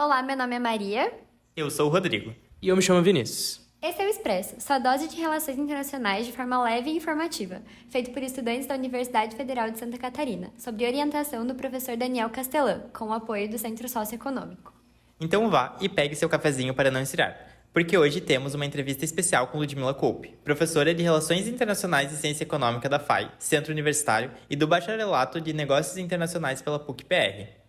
Olá, meu nome é Maria. Eu sou o Rodrigo. E eu me chamo Vinícius. Esse é o Expresso, sua dose de relações internacionais de forma leve e informativa, feito por estudantes da Universidade Federal de Santa Catarina, sob orientação do professor Daniel Castelã, com o apoio do Centro Socioeconômico. Então vá e pegue seu cafezinho para não esfriar, porque hoje temos uma entrevista especial com Ludmila Coupe, professora de Relações Internacionais e Ciência Econômica da FAI, Centro Universitário, e do Bacharelato de Negócios Internacionais pela PUC-PR.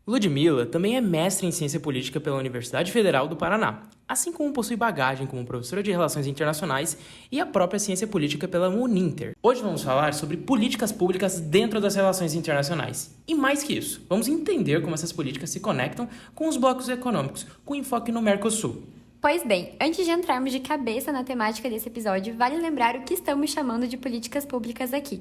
Ludmila também é mestre em Ciência Política pela Universidade Federal do Paraná, assim como possui bagagem como professora de Relações Internacionais e a própria Ciência Política pela Uninter. Hoje vamos falar sobre políticas públicas dentro das relações internacionais. E mais que isso, vamos entender como essas políticas se conectam com os blocos econômicos, com enfoque no Mercosul. Pois bem, antes de entrarmos de cabeça na temática desse episódio, vale lembrar o que estamos chamando de políticas públicas aqui.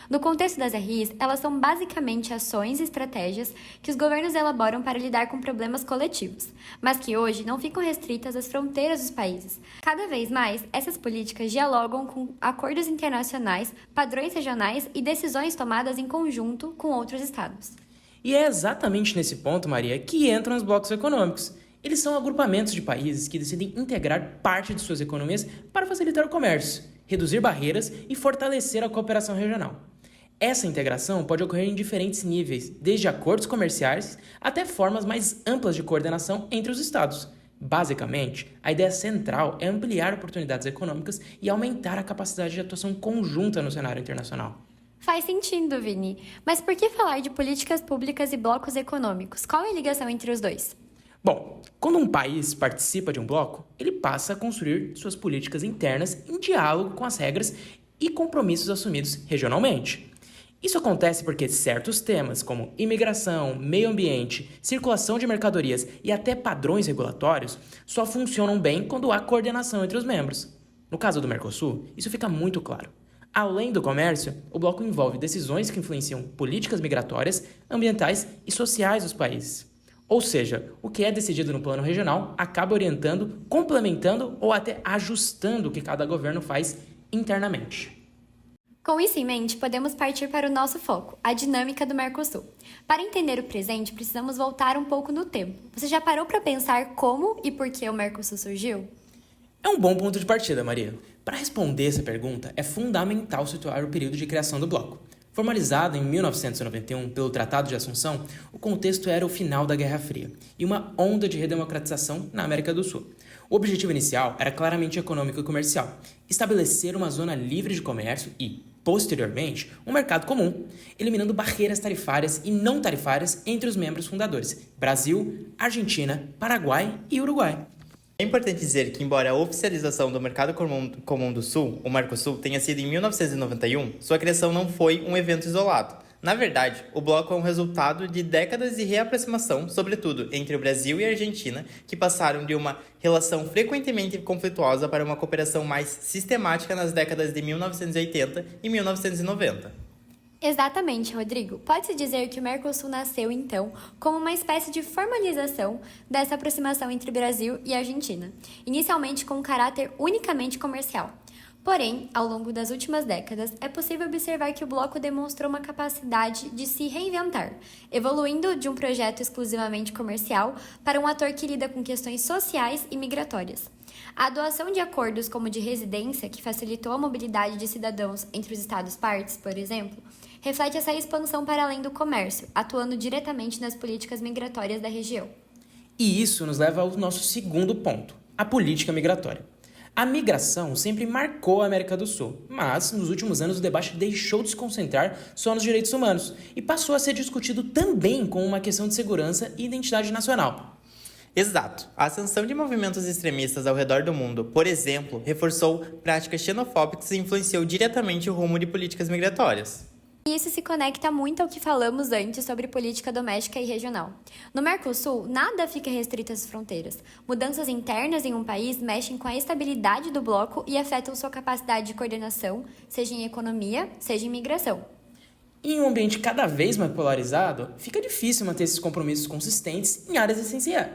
No contexto das RIs, elas são basicamente ações e estratégias que os governos elaboram para lidar com problemas coletivos, mas que hoje não ficam restritas às fronteiras dos países. Cada vez mais, essas políticas dialogam com acordos internacionais, padrões regionais e decisões tomadas em conjunto com outros estados. E é exatamente nesse ponto, Maria, que entram os blocos econômicos. Eles são agrupamentos de países que decidem integrar parte de suas economias para facilitar o comércio, reduzir barreiras e fortalecer a cooperação regional. Essa integração pode ocorrer em diferentes níveis, desde acordos comerciais até formas mais amplas de coordenação entre os estados. Basicamente, a ideia central é ampliar oportunidades econômicas e aumentar a capacidade de atuação conjunta no cenário internacional. Faz sentido, Vini. Mas por que falar de políticas públicas e blocos econômicos? Qual é a ligação entre os dois? Bom, quando um país participa de um bloco, ele passa a construir suas políticas internas em diálogo com as regras e compromissos assumidos regionalmente. Isso acontece porque certos temas, como imigração, meio ambiente, circulação de mercadorias e até padrões regulatórios, só funcionam bem quando há coordenação entre os membros. No caso do Mercosul, isso fica muito claro. Além do comércio, o bloco envolve decisões que influenciam políticas migratórias, ambientais e sociais dos países. Ou seja, o que é decidido no plano regional acaba orientando, complementando ou até ajustando o que cada governo faz internamente. Com isso em mente, podemos partir para o nosso foco, a dinâmica do Mercosul. Para entender o presente, precisamos voltar um pouco no tempo. Você já parou para pensar como e por que o Mercosul surgiu? É um bom ponto de partida, Maria. Para responder essa pergunta, é fundamental situar o período de criação do bloco. Formalizado em 1991 pelo Tratado de Assunção, o contexto era o final da Guerra Fria e uma onda de redemocratização na América do Sul. O objetivo inicial era claramente econômico e comercial, estabelecer uma zona livre de comércio e, posteriormente, um mercado comum, eliminando barreiras tarifárias e não tarifárias entre os membros fundadores, Brasil, Argentina, Paraguai e Uruguai. É importante dizer que, embora a oficialização do Mercado Comum do Sul, o Mercosul, tenha sido em 1991, sua criação não foi um evento isolado. Na verdade, o bloco é um resultado de décadas de reaproximação, sobretudo entre o Brasil e a Argentina, que passaram de uma relação frequentemente conflituosa para uma cooperação mais sistemática nas décadas de 1980 e 1990. Exatamente, Rodrigo. Pode-se dizer que o Mercosul nasceu, então, como uma espécie de formalização dessa aproximação entre Brasil e Argentina, inicialmente com um caráter unicamente comercial. Porém, ao longo das últimas décadas, é possível observar que o bloco demonstrou uma capacidade de se reinventar, evoluindo de um projeto exclusivamente comercial para um ator que lida com questões sociais e migratórias. A adoção de acordos como de residência, que facilitou a mobilidade de cidadãos entre os Estados-partes, por exemplo, reflete essa expansão para além do comércio, atuando diretamente nas políticas migratórias da região. E isso nos leva ao nosso segundo ponto, a política migratória. A migração sempre marcou a América do Sul, mas nos últimos anos o debate deixou de se concentrar só nos direitos humanos e passou a ser discutido também como uma questão de segurança e identidade nacional. Exato. A ascensão de movimentos extremistas ao redor do mundo, por exemplo, reforçou práticas xenofóbicas e influenciou diretamente o rumo de políticas migratórias. E isso se conecta muito ao que falamos antes sobre política doméstica e regional. No Mercosul, nada fica restrito às fronteiras. Mudanças internas em um país mexem com a estabilidade do bloco e afetam sua capacidade de coordenação, seja em economia, seja em migração. Em um ambiente cada vez mais polarizado, fica difícil manter esses compromissos consistentes em áreas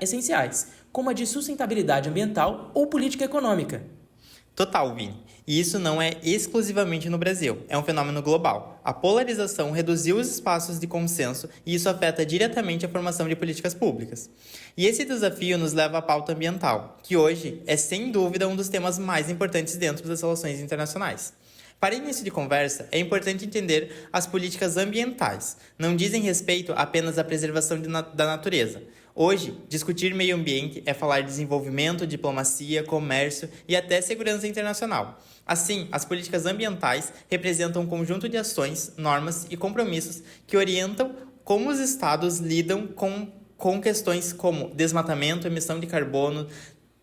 essenciais, como a de sustentabilidade ambiental ou política econômica. Total, Vini. E isso não é exclusivamente no Brasil, é um fenômeno global. A polarização reduziu os espaços de consenso e isso afeta diretamente a formação de políticas públicas. E esse desafio nos leva à pauta ambiental, que hoje é sem dúvida um dos temas mais importantes dentro das relações internacionais. Para início de conversa, é importante entender as políticas ambientais. Não dizem respeito apenas à preservação da natureza. Hoje, discutir meio ambiente é falar de desenvolvimento, diplomacia, comércio e até segurança internacional. Assim, as políticas ambientais representam um conjunto de ações, normas e compromissos que orientam como os estados lidam com questões como desmatamento, emissão de carbono,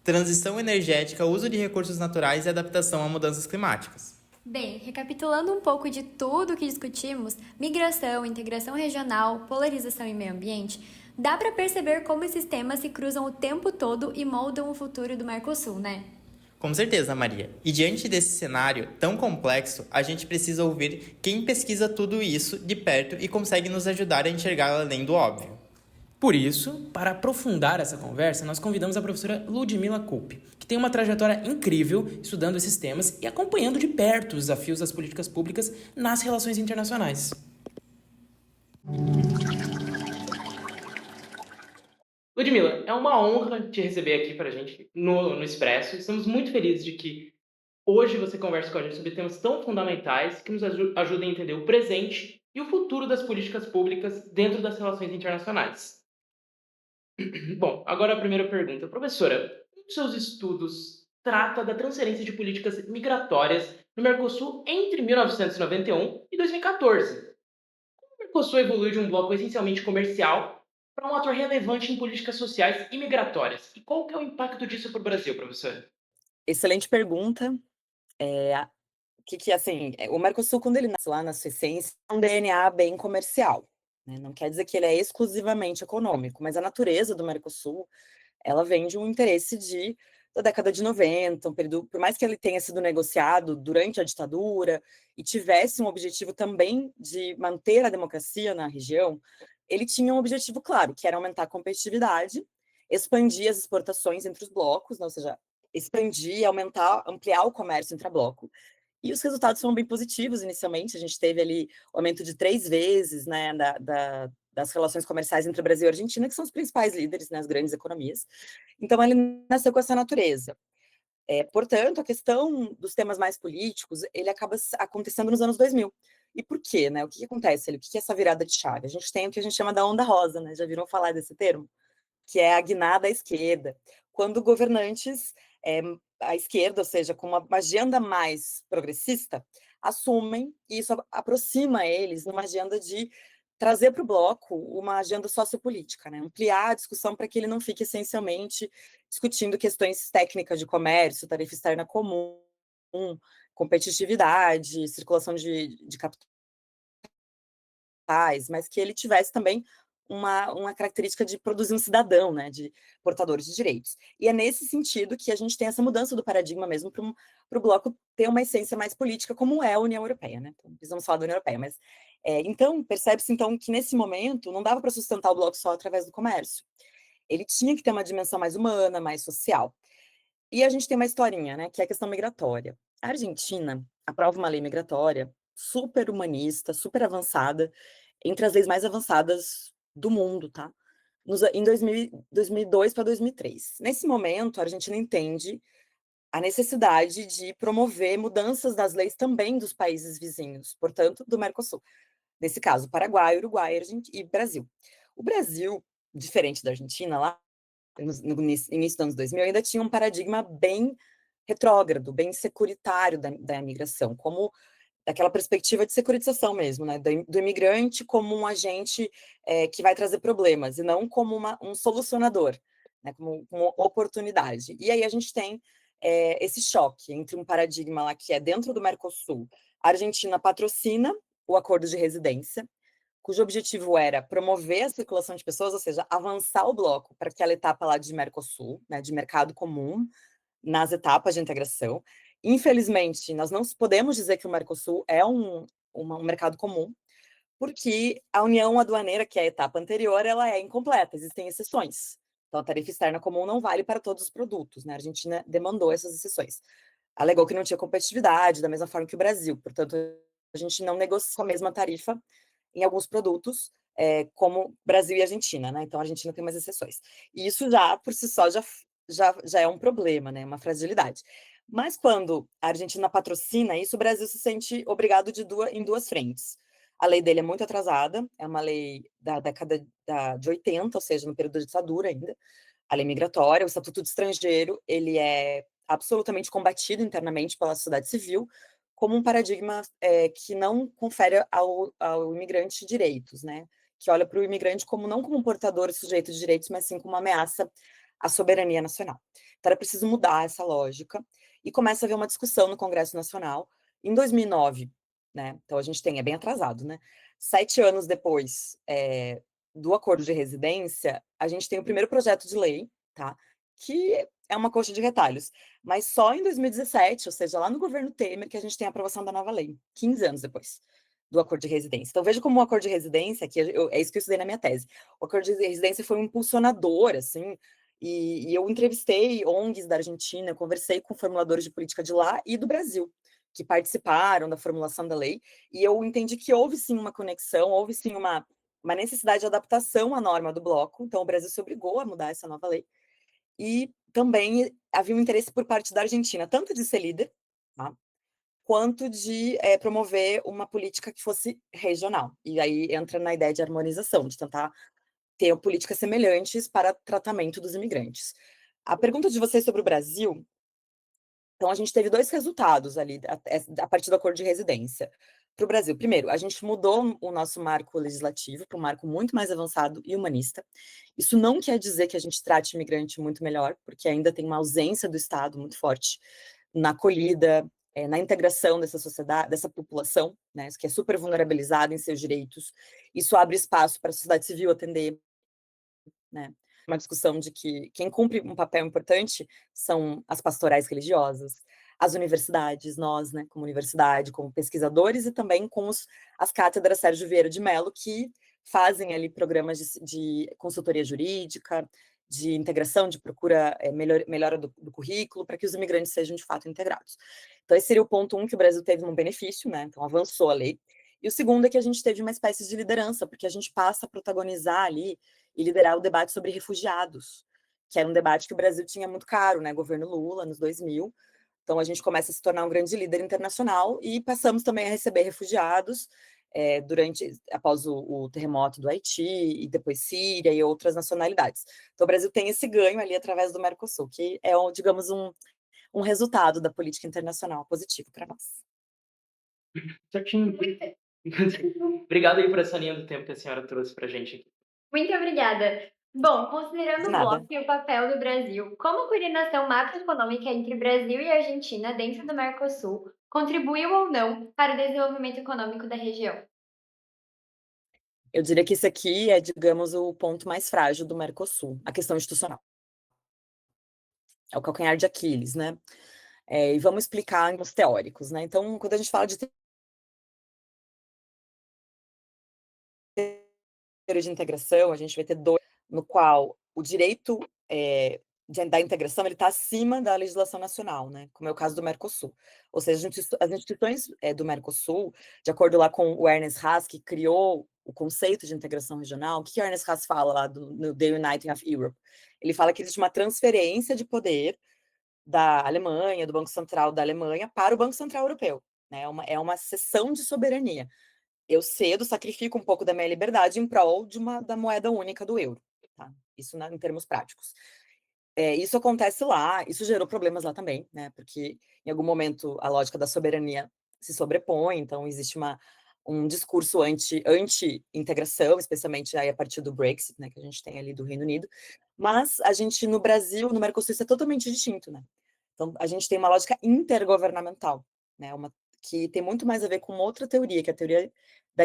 transição energética, uso de recursos naturais e adaptação a mudanças climáticas. Bem, recapitulando um pouco de tudo que discutimos, migração, integração regional, polarização e meio ambiente, dá para perceber como esses temas se cruzam o tempo todo e moldam o futuro do Mercosul, né? Com certeza, Maria. E diante desse cenário tão complexo, a gente precisa ouvir quem pesquisa tudo isso de perto e consegue nos ajudar a enxergar além do óbvio. Por isso, para aprofundar essa conversa, nós convidamos a professora Ludmila Kulp, que tem uma trajetória incrível estudando esses temas e acompanhando de perto os desafios das políticas públicas nas relações internacionais. Ludmila, é uma honra te receber aqui para a gente no Expresso. Estamos muito felizes de que hoje você conversa com a gente sobre temas tão fundamentais que nos ajudem a entender o presente e o futuro das políticas públicas dentro das relações internacionais. Bom, agora a primeira pergunta. Professora, um dos seus estudos trata da transferência de políticas migratórias no Mercosul entre 1991 e 2014. O Mercosul evoluiu de um bloco essencialmente comercial para um ator relevante em políticas sociais e migratórias. E qual que é o impacto disso para o Brasil, professora? Excelente pergunta. Assim, o Mercosul, quando ele nasce lá na sua essência, é um DNA bem comercial, né? Não quer dizer que ele é exclusivamente econômico, mas a natureza do Mercosul, ela vem de um interesse da década de 90, um período, por mais que ele tenha sido negociado durante a ditadura e tivesse um objetivo também de manter a democracia na região, ele tinha um objetivo claro, que era aumentar a competitividade, expandir as exportações entre os blocos, né? Ou seja, expandir, aumentar, ampliar o comércio intra-bloco. E os resultados foram bem positivos inicialmente. A gente teve ali o aumento de 3 vezes, né, das relações comerciais entre o Brasil e a Argentina, que são os principais líderes, né, as grandes economias. Então, ele nasceu com essa natureza. Portanto, a questão dos temas mais políticos, ele acaba acontecendo nos anos 2000. E por quê, né? O que acontece ali? O que é essa virada de chave? A gente tem o que a gente chama da onda rosa, né? Já viram falar desse termo? Que é a guinada à esquerda, quando governantes à esquerda, ou seja, com uma agenda mais progressista, assumem, e isso aproxima eles numa agenda de trazer para o bloco uma agenda sociopolítica, né? Ampliar a discussão para que ele não fique essencialmente discutindo questões técnicas de comércio, tarifa externa comum, competitividade, circulação de capitais, mas que ele tivesse também uma característica de produzir um cidadão, né, de portadores de direitos. E é nesse sentido que a gente tem essa mudança do paradigma mesmo para o bloco ter uma essência mais política, como é a União Europeia, né? Então, precisamos falar da União Europeia, mas então percebe-se então que nesse momento não dava para sustentar o bloco só através do comércio. Ele tinha que ter uma dimensão mais humana, mais social. E a gente tem uma historinha, né, que é a questão migratória. A Argentina aprova uma lei migratória super humanista, super avançada, entre as leis mais avançadas do mundo, tá? Em 2002 para 2003. Nesse momento, a Argentina entende a necessidade de promover mudanças das leis também dos países vizinhos, portanto, do Mercosul. Nesse caso, Paraguai, Uruguai e Brasil. O Brasil, diferente da Argentina, lá no início dos anos 2000, ainda tinha um paradigma bem retrógrado, bem securitário da imigração, como daquela perspectiva de securitização mesmo, né, do imigrante como um agente que vai trazer problemas, e não como um solucionador, né, como uma oportunidade. E aí a gente tem esse choque entre um paradigma lá que é dentro do Mercosul. A Argentina patrocina o acordo de residência, cujo objetivo era promover a circulação de pessoas, ou seja, avançar o bloco para aquela etapa lá de Mercosul, né, de mercado comum, nas etapas de integração. Infelizmente, nós não podemos dizer que o Mercosul é um mercado comum, porque a união aduaneira, que é a etapa anterior, ela é incompleta, existem exceções. Então, a tarifa externa comum não vale para todos os produtos, né? A Argentina demandou essas exceções. alegou que não tinha competitividade, da mesma forma que o Brasil. Portanto, a gente não negocia a mesma tarifa em alguns produtos, como Brasil e Argentina, né? Então, a Argentina tem umas exceções. E isso já, por si só, já é um problema, né? Uma fragilidade. Mas quando a Argentina patrocina isso, o Brasil se sente obrigado em duas frentes. A lei dele é muito atrasada, é uma lei da década de 80, ou seja, no período da ditadura ainda, a lei migratória, o Estatuto de Estrangeiro, ele é absolutamente combatido internamente pela sociedade civil como um paradigma que não confere ao imigrante direitos, né? Que olha para o imigrante como não como um portador sujeito de direitos, mas sim como uma ameaça à soberania nacional. Então era preciso mudar essa lógica e começa a haver uma discussão no Congresso Nacional em 2009, né? Então a gente é bem atrasado, né? 7 anos depois do acordo de residência, a gente tem o primeiro projeto de lei, tá? Que é uma coxa de retalhos. Mas só em 2017, ou seja, lá no governo Temer, que a gente tem a aprovação da nova lei, 15 anos depois do acordo de residência. Então, veja como o acordo de residência, que é isso que eu estudei na minha tese, o acordo de residência foi um impulsionador, assim, e eu entrevistei ONGs da Argentina, conversei com formuladores de política de lá e do Brasil, que participaram da formulação da lei, e eu entendi que houve sim uma conexão, houve sim uma necessidade de adaptação à norma do bloco, então o Brasil se obrigou a mudar essa nova lei, e também havia um interesse por parte da Argentina, tanto de ser líder, tá, quanto de promover uma política que fosse regional. E aí entra na ideia de harmonização, de tentar ter políticas semelhantes para tratamento dos imigrantes. A pergunta de vocês sobre o Brasil, então a gente teve 2 resultados ali, a partir do acordo de residência. Para o Brasil, primeiro, a gente mudou o nosso marco legislativo para um marco muito mais avançado e humanista. Isso não quer dizer que a gente trate o imigrante muito melhor, porque ainda tem uma ausência do Estado muito forte na acolhida, na integração dessa sociedade, dessa população, né, que é super vulnerabilizada em seus direitos. Isso abre espaço para a sociedade civil atender, né? Uma discussão de que quem cumpre um papel importante são as pastorais religiosas, as universidades, nós, né, como universidade, como pesquisadores, e também com as cátedras Sérgio Vieira de Mello, que fazem ali programas de consultoria jurídica, de integração, de procura, melhora do currículo, para que os imigrantes sejam de fato integrados. Então, esse seria o ponto 1, que o Brasil teve um benefício, né? Então, avançou a lei. E o segundo é que a gente teve uma espécie de liderança, porque a gente passa a protagonizar ali e liderar o debate sobre refugiados, que era um debate que o Brasil tinha muito caro, né? Governo Lula, nos 2000. Então, a gente começa a se tornar um grande líder internacional e passamos também a receber refugiados após o terremoto do Haiti, e depois Síria e outras nacionalidades. Então, o Brasil tem esse ganho ali através do Mercosul, que é, digamos, um resultado da política internacional positivo para nós. Certinho. Obrigado aí por essa linha do tempo que a senhora trouxe pra gente aqui. Muito obrigada. Bom, De considerando o nada. bloco e o papel do Brasil, como a coordenação macroeconômica entre Brasil e Argentina dentro do Mercosul contribuiu ou não para o desenvolvimento econômico da região? Eu diria que esse aqui é, digamos, o ponto mais frágil do Mercosul, a questão institucional. É o calcanhar de Aquiles, né? E vamos explicar em termos teóricos, né? Então, quando a gente fala de teoria de integração, a gente vai ter 2, no qual o direito da integração ele está acima da legislação nacional, né? Como é o caso do Mercosul. Ou seja, as instituições do Mercosul, de acordo lá com o Ernest Haas, que criou o conceito de integração regional, o que o Ernest Haas fala lá no The Uniting of Europe? Ele fala que existe uma transferência de poder da Alemanha, do Banco Central da Alemanha, para o Banco Central Europeu, né? É uma cessão de soberania. Eu cedo, sacrifico um pouco da minha liberdade em prol da moeda única do euro, tá? Isso em termos práticos. Isso acontece lá, isso gerou problemas lá também, né? Porque em algum momento a lógica da soberania se sobrepõe, então existe um discurso anti-integração, especialmente aí a partir do Brexit, né? Que a gente tem ali do Reino Unido. Mas a gente, no Brasil, no Mercosul, isso é totalmente distinto, né? Então, a gente tem uma lógica intergovernamental, né? Que tem muito mais a ver com outra teoria, que é a teoria da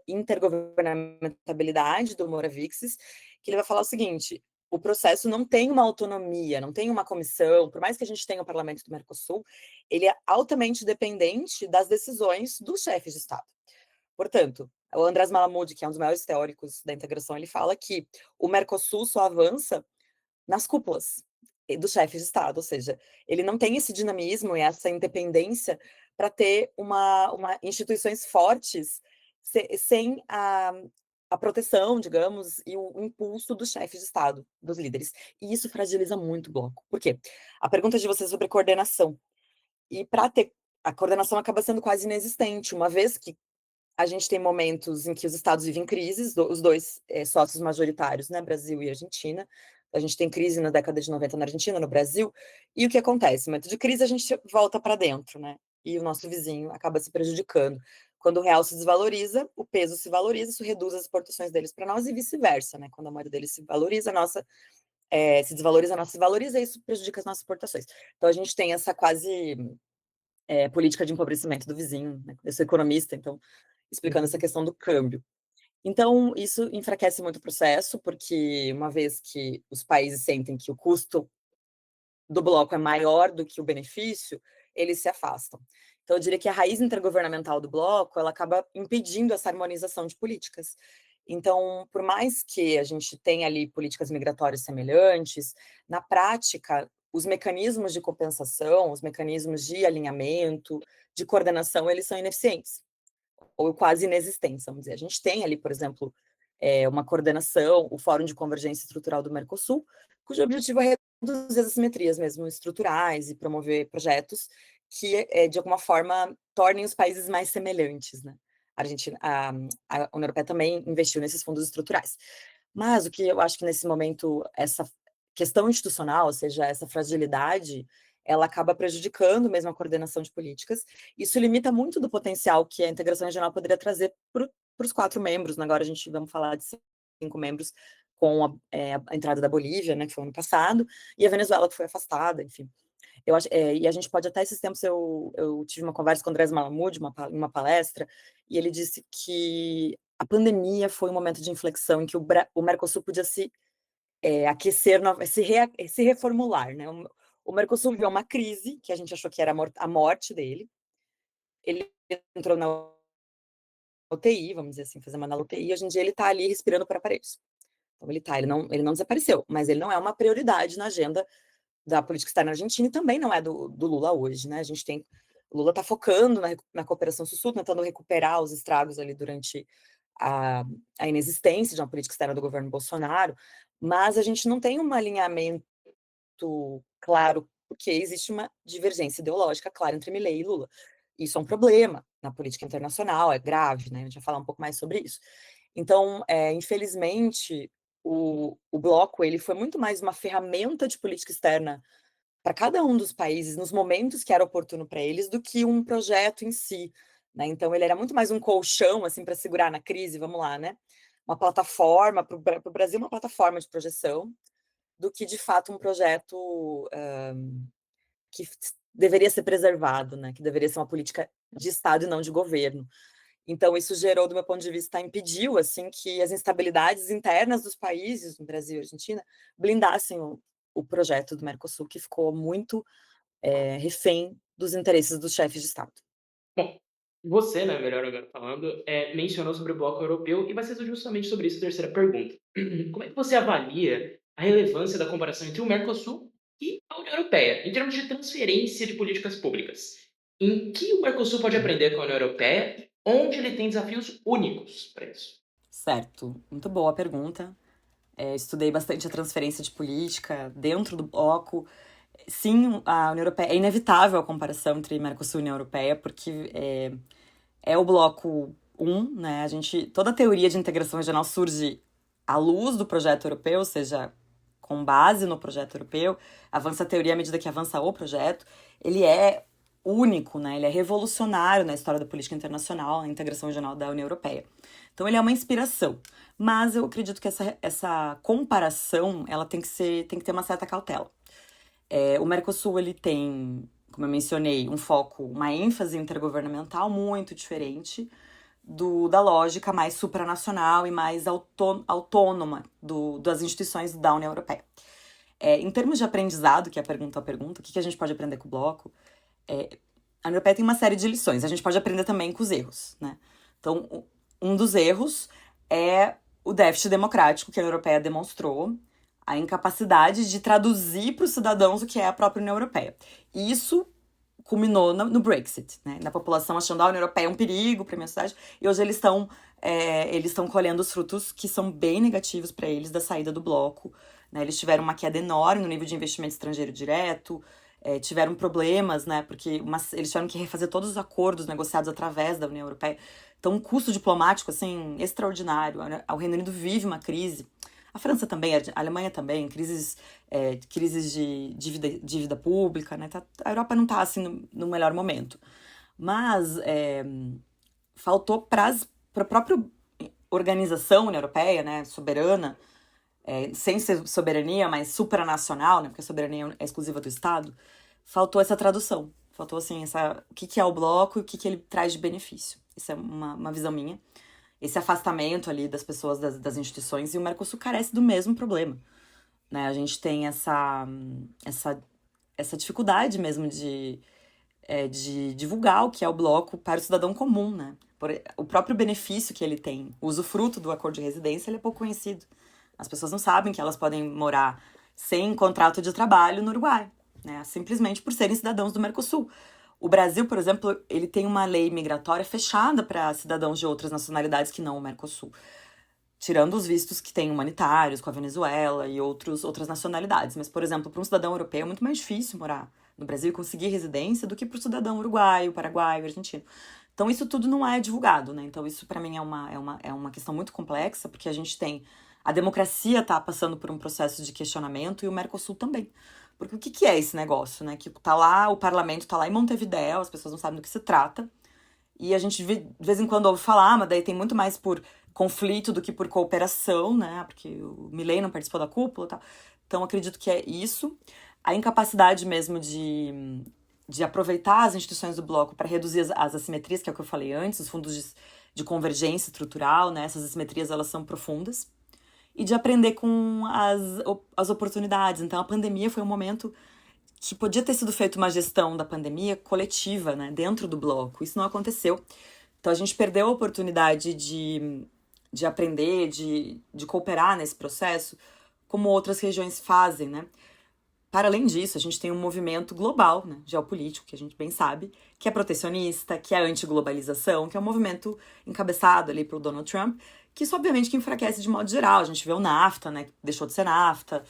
intergovernamentabilidade do Moravixes, que ele vai falar o seguinte: o processo não tem uma autonomia, não tem uma comissão, por mais que a gente tenha o Parlamento do Mercosul, ele é altamente dependente das decisões dos chefes de Estado. Portanto, o Andrés Malamud, que é um dos maiores teóricos da integração, ele fala que o Mercosul só avança nas cúpulas. dos chefes de Estado, ou seja, ele não tem esse dinamismo e essa independência para ter instituições fortes sem a proteção, digamos, e o impulso dos chefes de Estado, dos líderes. E isso fragiliza muito o bloco. Por quê? A pergunta de vocês sobre coordenação. E para ter a coordenação acaba sendo quase inexistente, uma vez que a gente tem momentos em que os estados vivem crises, os dois sócios majoritários, né, Brasil e Argentina. A gente tem crise na década de 90 na Argentina, no Brasil. E o que acontece? No momento de crise, a gente volta para dentro, né? E o nosso vizinho acaba se prejudicando. Quando o real se desvaloriza, o peso se valoriza, isso reduz as exportações deles para nós e vice-versa, né? Quando a moeda deles se valoriza, a nossa se desvaloriza, a nossa se valoriza, e isso prejudica as nossas exportações. Então a gente tem essa quase política de empobrecimento do vizinho, né? Eu sou economista, então explicando essa questão do câmbio. Então, isso enfraquece muito o processo, porque uma vez que os países sentem que o custo do bloco é maior do que o benefício, eles se afastam. Então, eu diria que a raiz intergovernamental do bloco, ela acaba impedindo essa harmonização de políticas. Então, por mais que a gente tenha ali políticas migratórias semelhantes, na prática, os mecanismos de compensação, os mecanismos de alinhamento, de coordenação, eles são ineficientes ou quase inexistentes, vamos dizer. A gente tem ali, por exemplo, uma coordenação, o Fórum de Convergência Estrutural do Mercosul, cujo objetivo é reduzir as assimetrias mesmo estruturais e promover projetos que, de alguma forma, tornem os países mais semelhantes, né? A União Europeia também investiu nesses fundos estruturais. Mas o que eu acho que nesse momento, essa questão institucional, ou seja, essa fragilidade, ela acaba prejudicando mesmo a coordenação de políticas. Isso limita muito do potencial que a integração regional poderia trazer para os 4 membros, né? Agora vamos falar de 5 membros, com a entrada da Bolívia, né, que foi ano passado, e a Venezuela, que foi afastada, enfim. Eu acho, e a gente pode até, esses tempos, eu tive uma conversa com o Andrés Malamud, em uma palestra, e ele disse que a pandemia foi um momento de inflexão em que o Mercosul podia se aquecer, se reformular, né? O Mercosul viveu uma crise, que a gente achou que era a morte dele. Ele entrou na UTI, vamos dizer assim, fazendo uma na UTI, hoje em dia ele está ali respirando por aparelhos. Então ele não desapareceu, mas ele não é uma prioridade na agenda da política externa argentina e também não é do Lula hoje, né? O Lula está focando na cooperação sul-sul, tentando recuperar os estragos ali durante a inexistência de uma política externa do governo Bolsonaro, mas a gente não tem um alinhamento claro, porque existe uma divergência ideológica clara entre Milei e Lula. Isso é um problema na política internacional, é grave, né? A gente vai falar um pouco mais sobre isso. Então, infelizmente, o bloco ele foi muito mais uma ferramenta de política externa para cada um dos países, nos momentos que era oportuno para eles, do que um projeto em si, né? Então, ele era muito mais um colchão, assim, para segurar na crise, vamos lá, né? Uma plataforma, para o Brasil, uma plataforma de projeção, do que, de fato, um projeto que deveria ser preservado, né? Que deveria ser uma política de Estado e não de governo. Então, isso gerou, do meu ponto de vista, impediu, assim, que as instabilidades internas dos países, no Brasil e Argentina, blindassem o projeto do Mercosul, que ficou muito refém dos interesses dos chefes de Estado. Bom, você, né, melhor agora falando, mencionou sobre o bloco europeu e vai ser justamente sobre isso a terceira pergunta. Como é que você avalia a relevância da comparação entre o Mercosul e a União Europeia, em termos de transferência de políticas públicas? Em que o Mercosul pode aprender com a União Europeia e onde ele tem desafios únicos para isso? Certo, muito boa a pergunta. Estudei bastante a transferência de política dentro do bloco. Sim, a União Europeia, é inevitável a comparação entre Mercosul e União Europeia, porque é o bloco 1, né? Toda a teoria de integração regional surge à luz do projeto europeu, ou seja, com base no projeto europeu, avança a teoria à medida que avança o projeto. Ele é único, né? Ele é revolucionário na história da política internacional, na integração regional da União Europeia. Então, ele é uma inspiração. Mas eu acredito que essa comparação, ela tem que ter uma certa cautela. O Mercosul, ele tem, como eu mencionei, um foco, uma ênfase intergovernamental muito diferente da lógica mais supranacional e mais autônoma das instituições da União Europeia. Em termos de aprendizado, que é a pergunta, o que a gente pode aprender com o bloco? A União Europeia tem uma série de lições. A gente pode aprender também com os erros, né? Então, um dos erros é o déficit democrático que a União Europeia demonstrou a incapacidade de traduzir para os cidadãos o que é a própria União Europeia. E isso culminou no Brexit, né? Na população achando a União Europeia um perigo para a minha cidade, e hoje eles estão colhendo os frutos que são bem negativos para eles da saída do bloco, né? Eles tiveram uma queda enorme no nível de investimento estrangeiro direto, tiveram problemas, né? Porque eles tiveram que refazer todos os acordos negociados através da União Europeia. Então, um custo diplomático, assim, extraordinário. O Reino Unido vive uma crise. A França também, a Alemanha também, crises de dívida pública, né? A Europa não está, assim, no melhor momento. Mas faltou para a própria organização União Europeia, né, soberana, sem ser soberania, mas supranacional, né, porque a soberania é exclusiva do Estado, faltou essa tradução. Faltou, assim, o que é o bloco e o que ele traz de benefício. Isso é uma visão minha. Esse afastamento ali das pessoas, das instituições, e o Mercosul carece do mesmo problema, né? A gente tem essa dificuldade mesmo de divulgar o que é o bloco para o cidadão comum, né? O próprio benefício que ele tem, o usufruto do acordo de residência, ele é pouco conhecido. As pessoas não sabem que elas podem morar sem contrato de trabalho no Uruguai, né? Simplesmente por serem cidadãos do Mercosul. O Brasil, por exemplo, ele tem uma lei migratória fechada para cidadãos de outras nacionalidades que não o Mercosul, tirando os vistos que tem humanitários com a Venezuela e outras nacionalidades. Mas, por exemplo, para um cidadão europeu é muito mais difícil morar no Brasil e conseguir residência do que para o cidadão uruguaio, paraguaio, argentino. Então, isso tudo não é divulgado, né? Então, isso para mim é uma questão muito complexa, porque a gente tem... A democracia está passando por um processo de questionamento e o Mercosul também. Porque o que é esse negócio, né? Que tá lá, o parlamento tá lá em Montevidéu, as pessoas não sabem do que se trata. E a gente, de vez em quando, ouve falar, mas daí tem muito mais por conflito do que por cooperação, né? Porque o Milei não participou da cúpula e tal. Então, acredito que é isso. A incapacidade mesmo de aproveitar as instituições do bloco para reduzir as assimetrias, que é o que eu falei antes, os fundos de convergência estrutural, né? Essas assimetrias, elas são profundas. E de aprender com as oportunidades. Então, a pandemia foi um momento que podia ter sido feita uma gestão da pandemia coletiva, né, dentro do bloco. Isso não aconteceu. Então, a gente perdeu a oportunidade de aprender, de cooperar nesse processo, como outras regiões fazem, né? Para além disso, a gente tem um movimento global, né, geopolítico, que a gente bem sabe, que é protecionista, que é anti-globalização, que é um movimento encabeçado ali pelo Donald Trump, que isso, obviamente, que enfraquece de modo geral. A gente vê o NAFTA, né, que deixou de ser NAFTA.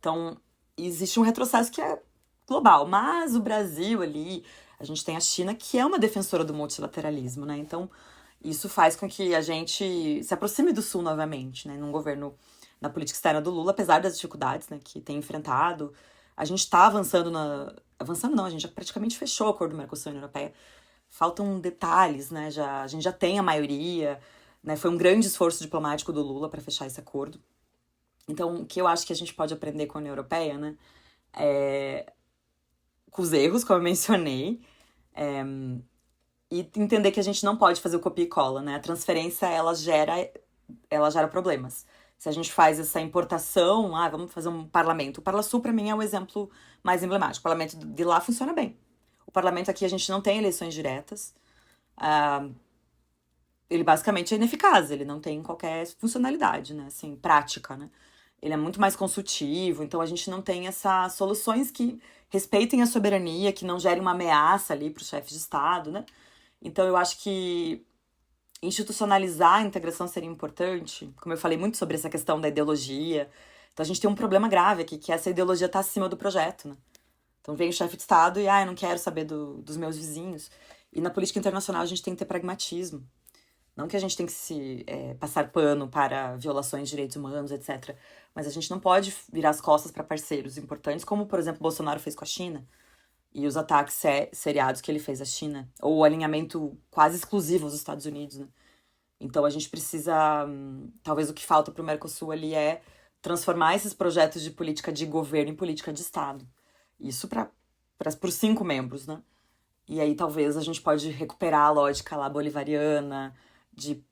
Então, existe um retrocesso que é global. Mas o Brasil ali, a gente tem a China, que é uma defensora do multilateralismo, né? Então, isso faz com que a gente se aproxime do Sul novamente, né, num governo, na política externa do Lula, apesar das dificuldades, né, que tem enfrentado. A gente está avançando Avançando não, a gente já praticamente fechou o acordo do Mercosul e União Europeia. Faltam detalhes, né? A gente já tem a maioria, né? Foi um grande esforço diplomático do Lula para fechar esse acordo. Então, o que eu acho que a gente pode aprender com a União Europeia, né? Com os erros, como eu mencionei, e entender que a gente não pode fazer o copia e cola, né? A transferência, ela gera problemas. Se a gente faz essa importação, vamos fazer um parlamento. O Parlasul, para mim, é o exemplo mais emblemático. O parlamento de lá funciona bem. O parlamento aqui, a gente não tem eleições diretas. Ele basicamente é ineficaz, ele não tem qualquer funcionalidade, né, assim, prática, né? Ele é muito mais consultivo, então a gente não tem essas soluções que respeitem a soberania, que não gerem uma ameaça ali para os chefes de Estado, né? Então eu acho que institucionalizar a integração seria importante, como eu falei muito sobre essa questão da ideologia. Então a gente tem um problema grave aqui, que essa ideologia está acima do projeto, né? Então vem o chefe de Estado e, eu não quero saber dos meus vizinhos. E na política internacional a gente tem que ter pragmatismo. Não que a gente tem que se passar pano para violações de direitos humanos, etc. Mas a gente não pode virar as costas para parceiros importantes, como, por exemplo, Bolsonaro fez com a China. E os ataques seriados que ele fez à China. Ou o alinhamento quase exclusivo aos Estados Unidos, né? Então a gente precisa... Talvez o que falta para o Mercosul ali é transformar esses projetos de política de governo em política de Estado. Isso para os 5 membros, né? E aí talvez a gente pode recuperar a lógica lá bolivariana, de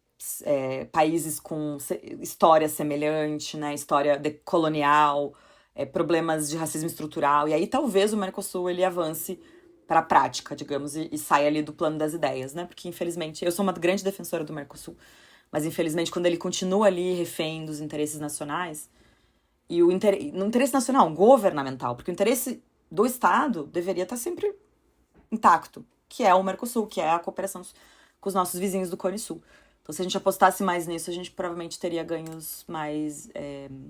países com história semelhante, né? História colonial, problemas de racismo estrutural. E aí talvez o Mercosul ele avance para a prática, digamos, e saia ali do plano das ideias, né? Porque infelizmente, eu sou uma grande defensora do Mercosul, mas infelizmente quando ele continua ali refém dos interesses nacionais, E no interesse nacional, governamental, porque o interesse do Estado deveria estar sempre intacto, que é o Mercosul, que é a cooperação com os nossos vizinhos do Cone Sul. Então, se a gente apostasse mais nisso, a gente provavelmente teria ganhos mais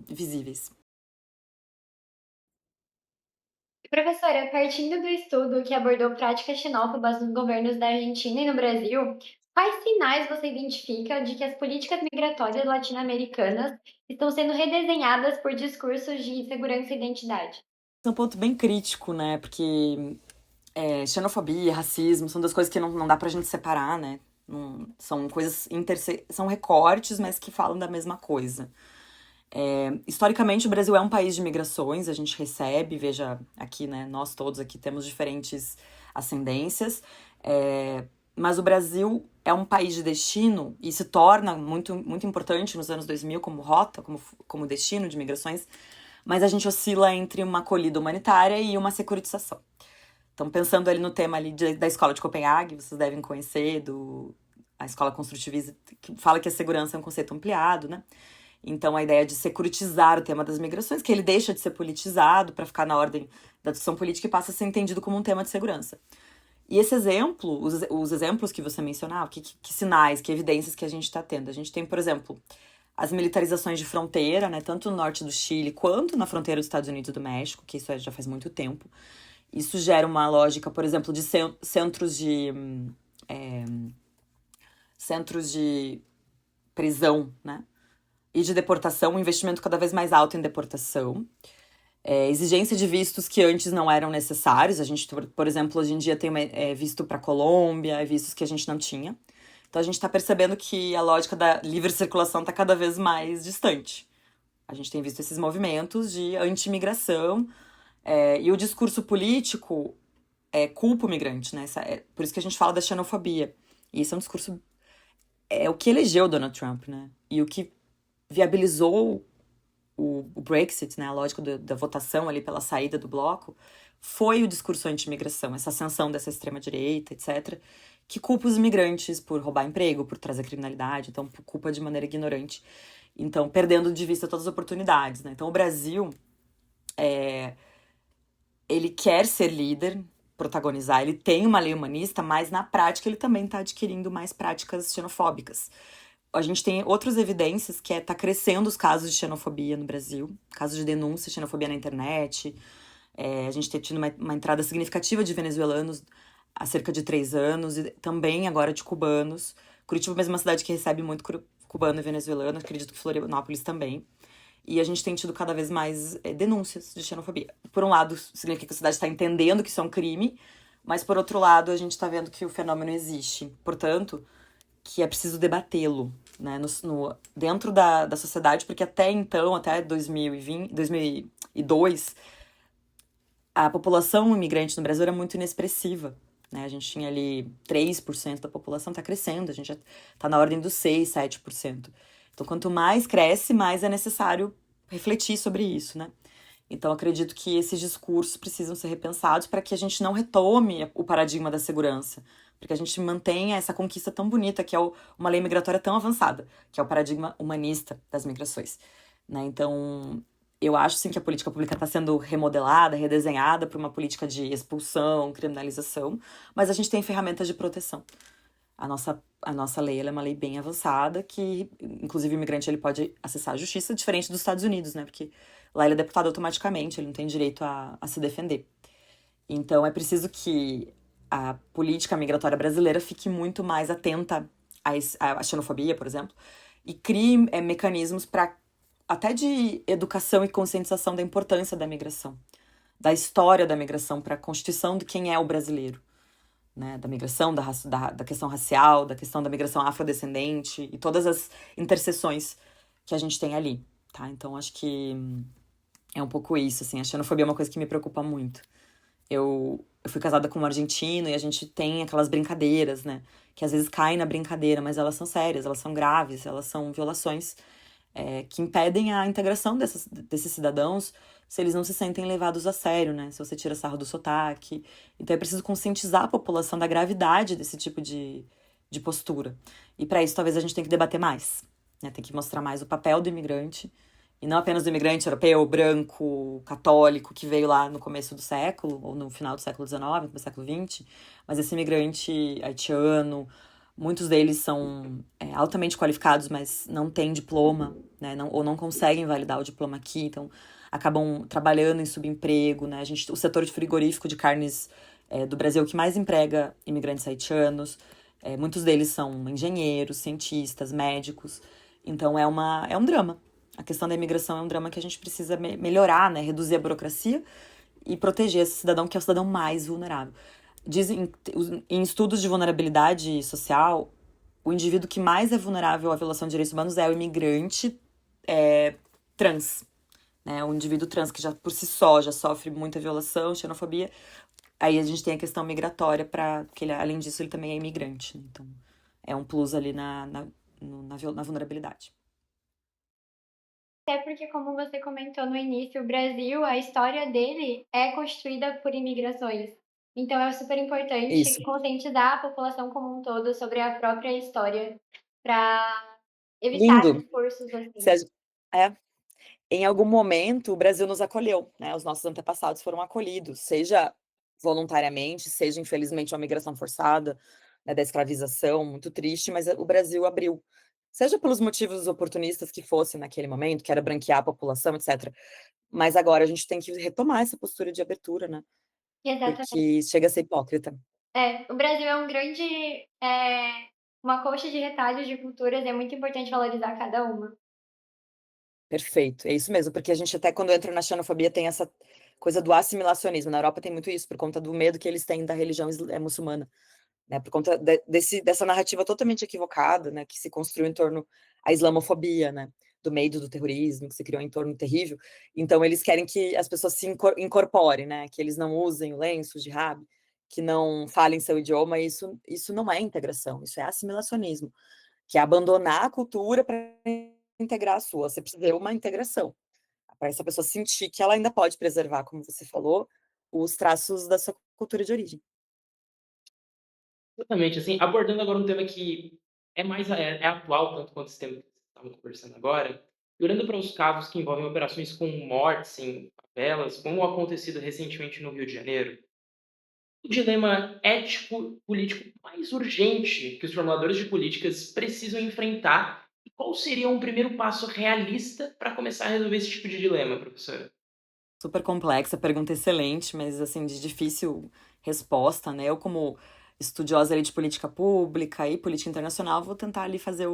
visíveis. Professora, partindo do estudo que abordou práticas xenófobas nos governos da Argentina e no Brasil, quais sinais você identifica de que as políticas migratórias latino-americanas estão sendo redesenhadas por discursos de segurança e identidade? É um ponto bem crítico, né? Porque xenofobia, racismo, são duas coisas que não dá pra gente separar, né? São coisas são recortes, mas que falam da mesma coisa. Historicamente, o Brasil é um país de migrações, a gente recebe, veja aqui, né? Nós todos aqui temos diferentes ascendências, mas o Brasil é um país de destino e se torna muito, muito importante nos anos 2000 como rota, como destino de migrações, mas a gente oscila entre uma acolhida humanitária e uma securitização. Então, pensando ali no tema ali da Escola de Copenhague, vocês devem conhecer, a Escola Construtivista, que fala que a segurança é um conceito ampliado, né? Então, a ideia de securitizar o tema das migrações, que ele deixa de ser politizado para ficar na ordem da discussão política e passa a ser entendido como um tema de segurança. E esse exemplo, os exemplos que você mencionava, que sinais, que evidências que a gente está tendo? A gente tem, por exemplo, as militarizações de fronteira, né, tanto no norte do Chile quanto na fronteira dos Estados Unidos e do México, que isso já faz muito tempo. Isso gera uma lógica, por exemplo, de centros de prisão, né? E de deportação, um investimento cada vez mais alto em deportação. Exigência de vistos que antes não eram necessários. A gente, por exemplo, hoje em dia tem visto para Colômbia, vistos que a gente não tinha. Então a gente está percebendo que a lógica da livre circulação está cada vez mais distante. A gente tem visto esses movimentos de anti-imigração, e o discurso político culpa o migrante, né? Por isso que a gente fala da xenofobia. E isso é um discurso... É o que elegeu Donald Trump, né? E o que viabilizou o Brexit, né? A lógica da votação ali pela saída do bloco, foi o discurso anti-imigração, essa ascensão dessa extrema-direita, etc., que culpa os imigrantes por roubar emprego, por trazer criminalidade, então culpa de maneira ignorante. Então, perdendo de vista todas as oportunidades, né? Então, o Brasil... ele quer ser líder, protagonizar, ele tem uma lei humanista, mas na prática ele também está adquirindo mais práticas xenofóbicas. A gente tem outras evidências que tá crescendo os casos de xenofobia no Brasil, casos de denúncia de xenofobia na internet. A gente tem tido uma entrada significativa de venezuelanos há cerca de 3 anos, e também agora de cubanos. Curitiba é uma cidade que recebe muito cubano e venezuelano, acredito que Florianópolis também. E a gente tem tido cada vez mais denúncias de xenofobia. Por um lado, significa que a cidade está entendendo que isso é um crime, mas por outro lado, a gente está vendo que o fenômeno existe. Portanto, que é preciso debatê-lo, né, dentro da sociedade, porque até então, até 2002, a população imigrante no Brasil era muito inexpressiva. Né? A gente tinha ali 3% da população, está crescendo, a gente já está na ordem dos 6%, 7%. Então, quanto mais cresce, mais é necessário refletir sobre isso, né? Então, acredito que esses discursos precisam ser repensados para que a gente não retome o paradigma da segurança, para que a gente mantenha essa conquista tão bonita, que é uma lei migratória tão avançada, que é o paradigma humanista das migrações, né? Então, eu acho, sim, que a política pública está sendo remodelada, redesenhada para uma política de expulsão, criminalização, mas a gente tem ferramentas de proteção. A nossa lei, ela é uma lei bem avançada, que, inclusive, o imigrante ele pode acessar a justiça, diferente dos Estados Unidos, né? Porque lá ele é deputado automaticamente, ele não tem direito a se defender. Então, é preciso que a política migratória brasileira fique muito mais atenta à xenofobia, por exemplo, e crie mecanismos até de educação e conscientização da importância da migração, da história da migração para a constituição de quem é o brasileiro. Né, da migração, da questão racial, da questão da migração afrodescendente e todas as interseções que a gente tem ali, tá? Então, acho que é um pouco isso, assim, a xenofobia é uma coisa que me preocupa muito. Eu fui casada com um argentino e a gente tem aquelas brincadeiras, né, que às vezes caem na brincadeira, mas elas são sérias, elas são graves, elas são violações que impedem a integração desses cidadãos se eles não se sentem levados a sério, né? Se você tira sarro do sotaque. Então é preciso conscientizar a população da gravidade desse tipo de postura. E para isso talvez a gente tenha que debater mais, né? Tem que mostrar mais o papel do imigrante e não apenas do imigrante europeu, branco, católico, que veio lá no começo do século, ou no final do século XIX, no século XX, mas esse imigrante haitiano, muitos deles são altamente qualificados, mas não têm diploma, né, ou não conseguem validar o diploma aqui, então acabam trabalhando em subemprego, né, o setor de frigorífico de carnes do Brasil que mais emprega imigrantes haitianos, muitos deles são engenheiros, cientistas, médicos, então é um drama. A questão da imigração é um drama que a gente precisa melhorar, né? Reduzir a burocracia e proteger esse cidadão, que é o cidadão mais vulnerável. Dizem, em estudos de vulnerabilidade social, o indivíduo que mais é vulnerável à violação de direitos humanos é o imigrante trans. Né? O indivíduo trans que já por si só já sofre muita violação, xenofobia. Aí a gente tem a questão migratória, porque além disso ele também é imigrante. Né? Então é um plus ali na vulnerabilidade. Até porque, como você comentou no início, o Brasil, a história dele é construída por imigrações. Então é super importante Isso. conscientizar a população como um todo sobre a própria história para evitar Lindo. discursos assim. Em algum momento o Brasil nos acolheu, né? Os nossos antepassados foram acolhidos, seja voluntariamente, seja infelizmente uma migração forçada, né, da escravização, muito triste, mas o Brasil abriu. Seja pelos motivos oportunistas que fossem naquele momento, que era branquear a população, etc. Mas agora a gente tem que retomar essa postura de abertura, né? Exatamente. Porque chega a ser hipócrita. O Brasil é um grande, uma coxa de retalhos de culturas, é muito importante valorizar cada uma. Perfeito, é isso mesmo, porque a gente até quando entra na xenofobia tem essa coisa do assimilacionismo. Na Europa tem muito isso, por conta do medo que eles têm da religião muçulmana, né? Por conta dessa narrativa totalmente equivocada, né? Que se construiu em torno à islamofobia, né? Do medo do terrorismo, que se criou em torno terrível. Então eles querem que as pessoas se incorporem, né? Que eles não usem o lenço, o jihad, que não falem seu idioma. Isso não é integração, isso é assimilacionismo, que é abandonar a cultura para integrar a sua. Você precisa ter uma integração, para essa pessoa sentir que ela ainda pode preservar, como você falou, os traços da sua cultura de origem. Exatamente, assim, abordando agora um tema que é atual, tanto quanto esse tema que vocês estavam conversando agora, e olhando para os casos que envolvem operações com mortes em favelas, como o acontecido recentemente no Rio de Janeiro, o dilema ético-político mais urgente que os formuladores de políticas precisam enfrentar, e qual seria um primeiro passo realista para começar a resolver esse tipo de dilema, professora? Super complexa, pergunta excelente, mas assim, de difícil resposta, né? Eu, como estudiosa ali de política pública e política internacional, vou tentar ali fazer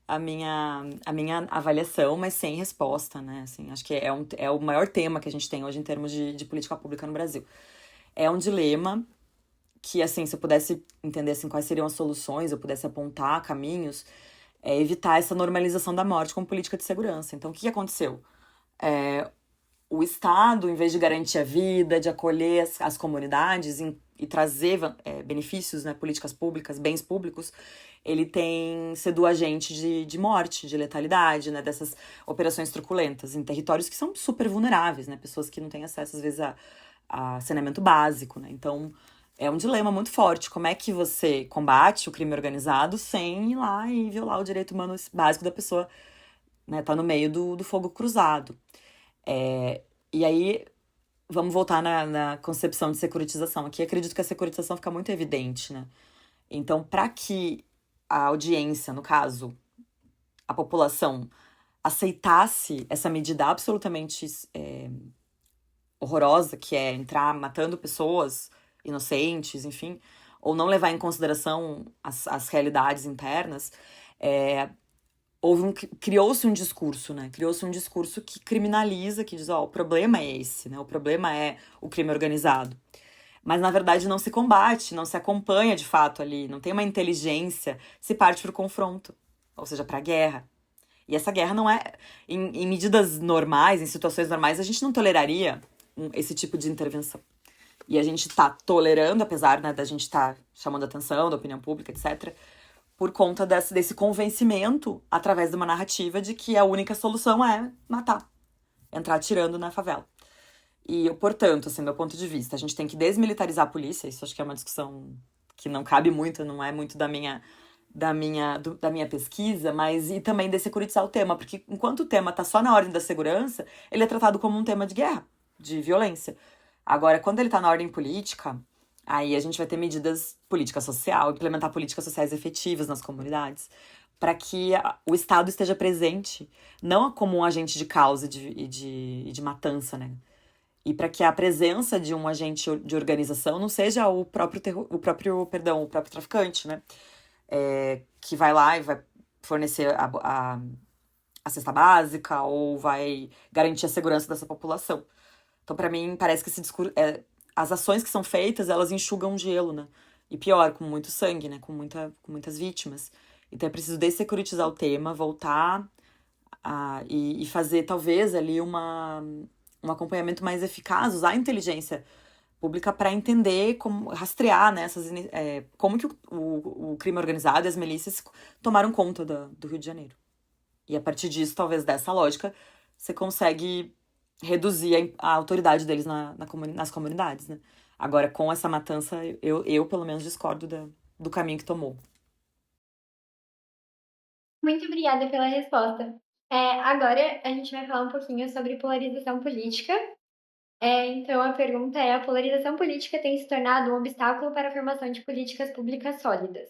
a minha avaliação, mas sem resposta, né? Assim, acho que é o maior tema que a gente tem hoje em termos de política pública no Brasil. É um dilema que, assim, se eu pudesse entender assim, quais seriam as soluções, eu pudesse apontar caminhos, evitar essa normalização da morte como política de segurança. Então, o que aconteceu? O Estado, em vez de garantir a vida, de acolher as comunidades e trazer benefícios, né, políticas públicas, bens públicos, ele tem sido agente de morte, de letalidade, né, dessas operações truculentas em territórios que são super vulneráveis, né, pessoas que não têm acesso, às vezes, a saneamento básico. Né, então, é um dilema muito forte. Como é que você combate o crime organizado sem ir lá e violar o direito humano básico da pessoa, né, tá no meio do fogo cruzado. E aí, vamos voltar na concepção de securitização. Aqui acredito que a securitização fica muito evidente, né? Então, para que a audiência, no caso, a população, aceitasse essa medida absolutamente horrorosa, que é entrar matando pessoas inocentes, enfim, ou não levar em consideração as realidades internas, criou-se um discurso, né? Criou-se um discurso que criminaliza, que diz, o problema é esse, né? O problema é o crime organizado. Mas, na verdade, não se combate, não se acompanha, de fato, ali, não tem uma inteligência, se parte para o confronto, ou seja, para a guerra. E essa guerra não é... Em medidas normais, em situações normais, a gente não toleraria esse tipo de intervenção. E a gente está tolerando, apesar, né, da gente estar chamando a atenção da opinião pública, etc., por conta desse convencimento, através de uma narrativa, de que a única solução é matar, entrar atirando na favela. E, portanto, assim, do meu ponto de vista, a gente tem que desmilitarizar a polícia, isso acho que é uma discussão que não cabe muito, não é muito da minha da minha pesquisa, mas e também dessecuritizar o tema, porque enquanto o tema está só na ordem da segurança, ele é tratado como um tema de guerra, de violência. Agora, quando ele está na ordem política, aí a gente vai ter medidas política social, implementar políticas sociais efetivas nas comunidades, para que o Estado esteja presente, não como um agente de causa e de matança, né? E para que a presença de um agente de organização não seja o próprio traficante, né? Que vai lá e vai fornecer a cesta básica ou vai garantir a segurança dessa população. Então, para mim, parece que esse discurso, as ações que são feitas, elas enxugam gelo, né? E pior, com muito sangue, né? Com muitas vítimas. Então, é preciso dessecuritizar o tema, voltar e fazer, talvez, ali um acompanhamento mais eficaz, usar a inteligência pública para entender, como rastrear, né, como que o crime organizado e as milícias tomaram conta do Rio de Janeiro. E a partir disso, talvez dessa lógica, você consegue reduzir a autoridade deles nas comunidades, né? Agora, com essa matança, eu pelo menos discordo do caminho que tomou. Muito obrigada pela resposta. Agora a gente vai falar um pouquinho sobre polarização política. Então a pergunta é: a polarização política tem se tornado um obstáculo para a formação de políticas públicas sólidas.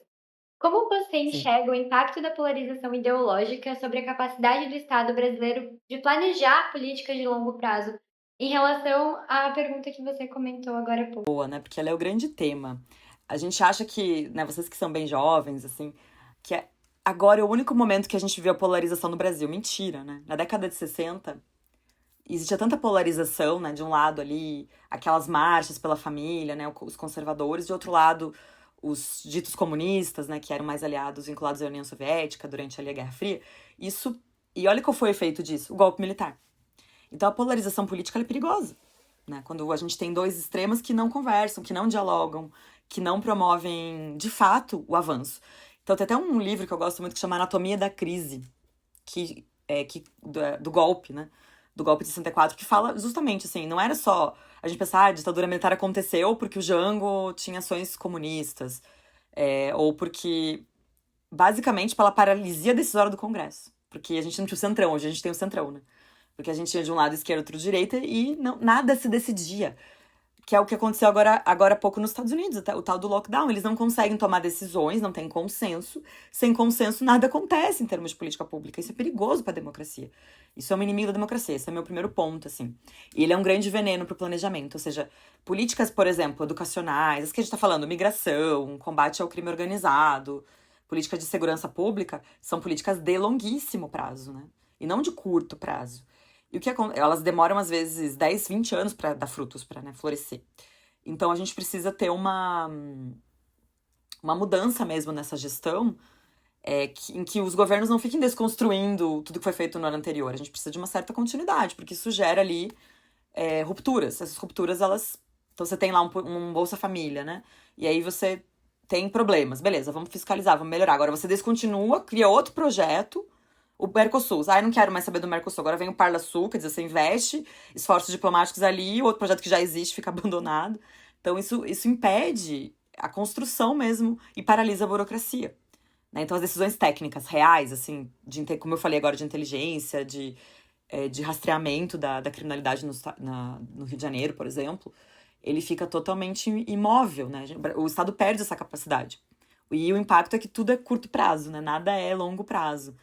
Como você enxerga o impacto da polarização ideológica sobre a capacidade do Estado brasileiro de planejar políticas de longo prazo, em relação à pergunta que você comentou agora há pouco? Boa, né? Porque ela é o grande tema. A gente acha que, né, vocês que são bem jovens, assim, que agora é o único momento que a gente vê a polarização no Brasil. Mentira, né? Na década de 60, existia tanta polarização, né? De um lado ali, aquelas marchas pela família, né? Os conservadores, de outro lado, os ditos comunistas, né? Que eram mais aliados, vinculados à União Soviética durante ali a Guerra Fria. E olha qual foi o efeito disso, o golpe militar. Então a polarização política ela é perigosa, né? Quando a gente tem dois extremos que não conversam, que não dialogam, que não promovem, de fato, o avanço. Então tem até um livro que eu gosto muito que chama Anatomia da Crise, do golpe, né? Do golpe de 64, que fala justamente assim, não era só a gente pensar, a ditadura militar aconteceu porque o Jango tinha ações comunistas, ou porque, basicamente, pela paralisia decisória do Congresso. Porque a gente não tinha o centrão, hoje a gente tem o centrão, né? Porque a gente tinha de um lado esquerda, outro direita, e nada se decidia. Que é o que aconteceu agora há pouco nos Estados Unidos, o tal do lockdown. Eles não conseguem tomar decisões, não tem consenso. Sem consenso, nada acontece em termos de política pública. Isso é perigoso para a democracia. Isso é um inimigo da democracia. Esse é meu primeiro ponto, assim. E ele é um grande veneno para o planejamento. Ou seja, políticas, por exemplo, educacionais, as que a gente está falando, migração, combate ao crime organizado, política de segurança pública, são políticas de longuíssimo prazo, né? E não de curto prazo. E elas demoram, às vezes, 10, 20 anos para dar frutos, para, né, florescer. Então, a gente precisa ter uma mudança mesmo nessa gestão, em que os governos não fiquem desconstruindo tudo que foi feito no ano anterior. A gente precisa de uma certa continuidade, porque isso gera ali rupturas. Essas rupturas, elas... Então, você tem lá um Bolsa Família, né? E aí você tem problemas. Beleza, vamos fiscalizar, vamos melhorar. Agora, você descontinua, cria outro projeto... O Mercosul, eu não quero mais saber do Mercosul, agora vem o Parlasul, quer dizer, você investe esforços diplomáticos ali, o outro projeto que já existe fica abandonado. Então isso impede a construção mesmo e paralisa a burocracia, né? Então as decisões técnicas reais, assim, como eu falei agora, de inteligência, de rastreamento da criminalidade no Rio de Janeiro, por exemplo, ele fica totalmente imóvel, né? O Estado perde essa capacidade. E o impacto é que tudo é curto prazo, né? Nada é longo prazo.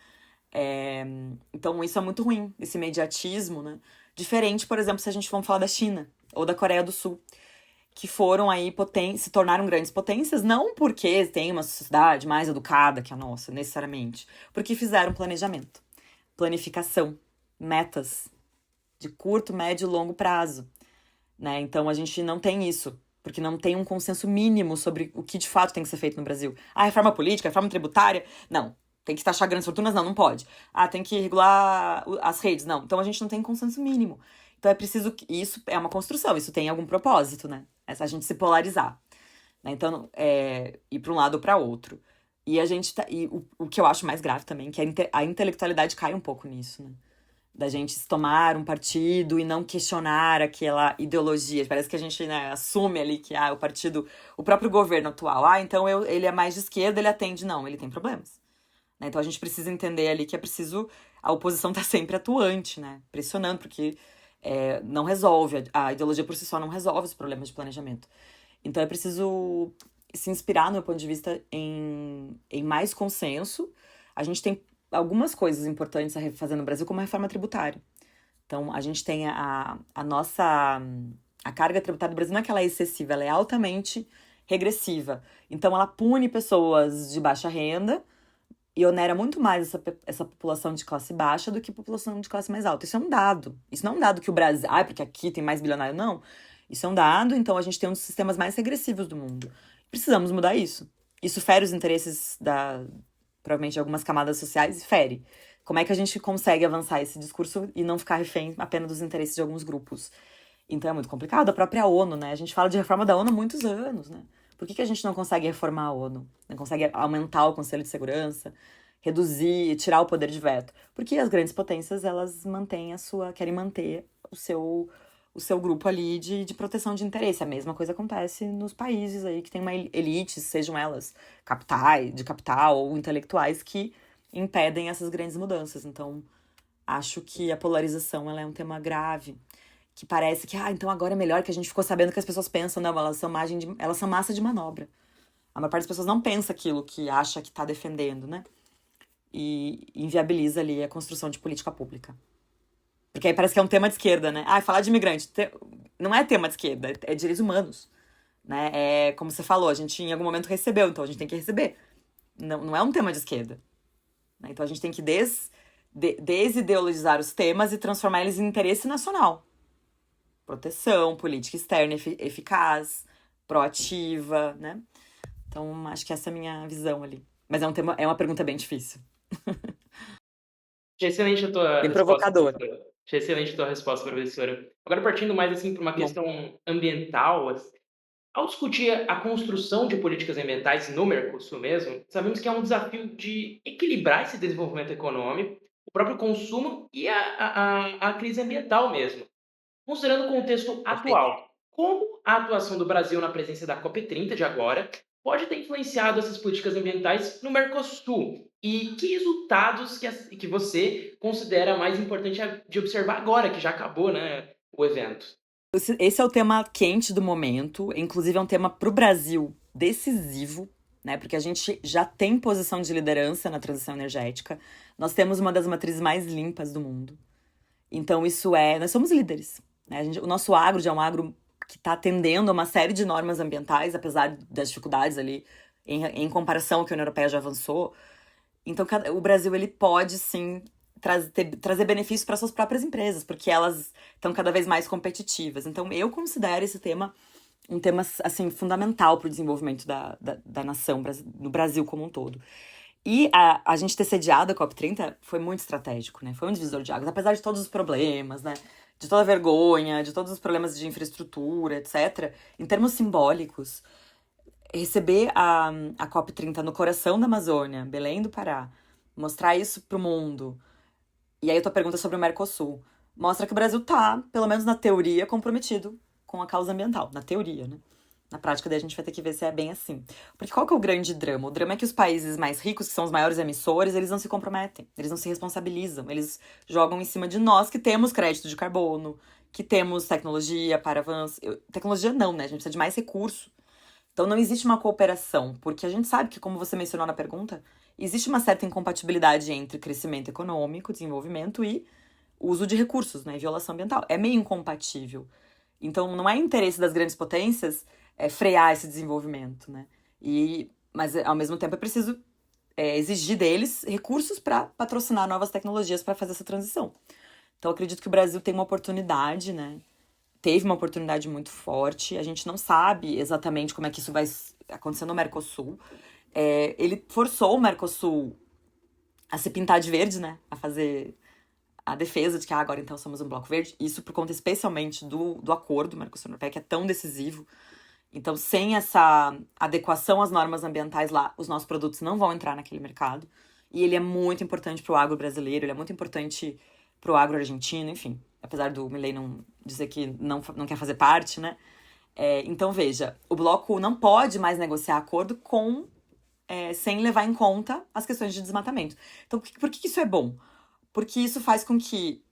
Então isso é muito ruim, esse imediatismo, né? Diferente, por exemplo, se a gente for falar da China ou da Coreia do Sul, que foram aí se tornaram grandes potências, não porque tem uma sociedade mais educada que a nossa, necessariamente, porque fizeram planejamento, planificação, metas de curto, médio e longo prazo, né? Então a gente não tem isso, porque não tem um consenso mínimo sobre o que de fato tem que ser feito no Brasil. Reforma política, reforma tributária, não. Tem que taxar grandes fortunas? Não pode. Tem que regular as redes? Não. Então, a gente não tem consenso mínimo. Então, é preciso... Isso é uma construção, isso tem algum propósito, né? A gente se polarizar. Né? Então, ir para um lado ou para outro. E a gente o que eu acho mais grave também, que a intelectualidade cai um pouco nisso, né? da gente tomar um partido e não questionar aquela ideologia. Parece que a gente, né, assume ali que o partido, o próprio governo atual, então ele é mais de esquerda, ele atende. Não, ele tem problemas. Né? Então a gente precisa entender ali que é preciso, a oposição tá sempre atuante, né, pressionando, porque não resolve, a ideologia por si só não resolve os problemas de planejamento. Então é preciso se inspirar, no meu ponto de vista, em mais consenso. A gente tem algumas coisas importantes a refazer no Brasil, como a reforma tributária. Então, a gente tem a carga tributária do Brasil, não é que ela é excessiva, ela é altamente regressiva. Então, ela pune pessoas de baixa renda e onera muito mais essa população de classe baixa do que a população de classe mais alta. Isso é um dado. Isso não é um dado que o Brasil... porque aqui tem mais bilionário. Não. Isso é um dado, então a gente tem um dos sistemas mais regressivos do mundo. Precisamos mudar isso. Isso fere os interesses provavelmente de algumas camadas sociais, fere. Como é que a gente consegue avançar esse discurso e não ficar refém apenas dos interesses de alguns grupos? Então é muito complicado. A própria ONU, né? A gente fala de reforma da ONU há muitos anos, né? Por que a gente não consegue reformar a ONU? Não consegue aumentar o Conselho de Segurança, reduzir, tirar o poder de veto? Porque as grandes potências, elas querem manter o seu grupo ali de proteção de interesse. A mesma coisa acontece nos países aí que tem uma elite, sejam elas de capital ou intelectuais, que impedem essas grandes mudanças. Então, acho que a polarização ela é um tema grave, que parece que, então agora é melhor, que a gente ficou sabendo que as pessoas pensam. Não, elas são massa de manobra. A maior parte das pessoas não pensa aquilo que acha que está defendendo, né? E inviabiliza ali a construção de política pública. Porque aí parece que é um tema de esquerda, né? Falar de imigrante não é tema de esquerda, é direitos humanos, né? É como você falou, a gente em algum momento recebeu, então a gente tem que receber. Não é um tema de esquerda. Né? Então a gente tem que desideologizar os temas e transformar eles em interesse nacional. Proteção, política externa eficaz, proativa, né? Então acho que essa é a minha visão ali. Mas é uma pergunta bem difícil. Achei excelente a tua Bem resposta, provocadora. professora. Achei excelente a tua resposta, professora. Agora, partindo mais assim para uma questão ambiental, ao discutir a construção de políticas ambientais no Mercosul mesmo, sabemos que é um desafio de equilibrar esse desenvolvimento econômico, o próprio consumo e a crise ambiental mesmo. Considerando o contexto atual, como a atuação do Brasil na presença da COP30 de agora pode ter influenciado essas políticas ambientais no Mercosul? E que resultados que você considera mais importante de observar agora, que já acabou, né, o evento? Esse é o tema quente do momento, inclusive é um tema para o Brasil decisivo, né? Porque a gente já tem posição de liderança na transição energética. Nós temos uma das matrizes mais limpas do mundo. Então, nós somos líderes. Né? O nosso agro já é um agro que está atendendo a uma série de normas ambientais, apesar das dificuldades ali, em comparação ao que a União Europeia já avançou. Então, o Brasil ele pode, sim, trazer benefícios para suas próprias empresas, porque elas estão cada vez mais competitivas. Então, eu considero esse tema um tema assim, fundamental para o desenvolvimento da nação, no Brasil como um todo. E a gente ter sediado a COP30 foi muito estratégico, né? Foi um divisor de águas, apesar de todos os problemas, né? De toda a vergonha, de todos os problemas de infraestrutura, etc. Em termos simbólicos, receber a COP30 no coração da Amazônia, Belém do Pará, mostrar isso pro mundo. E aí a tua pergunta sobre o Mercosul. Mostra que o Brasil tá, pelo menos na teoria, comprometido com a causa ambiental. Na teoria, né? Na prática, daí a gente vai ter que ver se é bem assim. Porque qual que é o grande drama? O drama é que os países mais ricos, que são os maiores emissores, eles não se comprometem, eles não se responsabilizam, eles jogam em cima de nós que temos crédito de carbono, que temos tecnologia para avanço. Tecnologia não, né? A gente precisa de mais recurso. Então não existe uma cooperação, porque a gente sabe que, como você mencionou na pergunta, existe uma certa incompatibilidade entre crescimento econômico, desenvolvimento e uso de recursos, né? Violação ambiental. É meio incompatível. Então não é interesse das grandes potências frear esse desenvolvimento, né? Mas, ao mesmo tempo, é preciso exigir deles recursos para patrocinar novas tecnologias para fazer essa transição. Então, eu acredito que o Brasil tem uma oportunidade, né? Teve uma oportunidade muito forte. A gente não sabe exatamente como é que isso vai acontecer no Mercosul. Ele forçou o Mercosul a se pintar de verde, né? A fazer a defesa de que agora então somos um bloco verde. Isso por conta especialmente do acordo Mercosul-Europeia, que é tão decisivo. Então, sem essa adequação às normas ambientais lá, os nossos produtos não vão entrar naquele mercado. E ele é muito importante para o agro brasileiro, ele é muito importante pro agro argentino, enfim. Apesar do Milei não dizer que não quer fazer parte, né? Então, veja, o bloco não pode mais negociar acordo sem levar em conta as questões de desmatamento. Então, por que isso é bom? Porque isso faz com que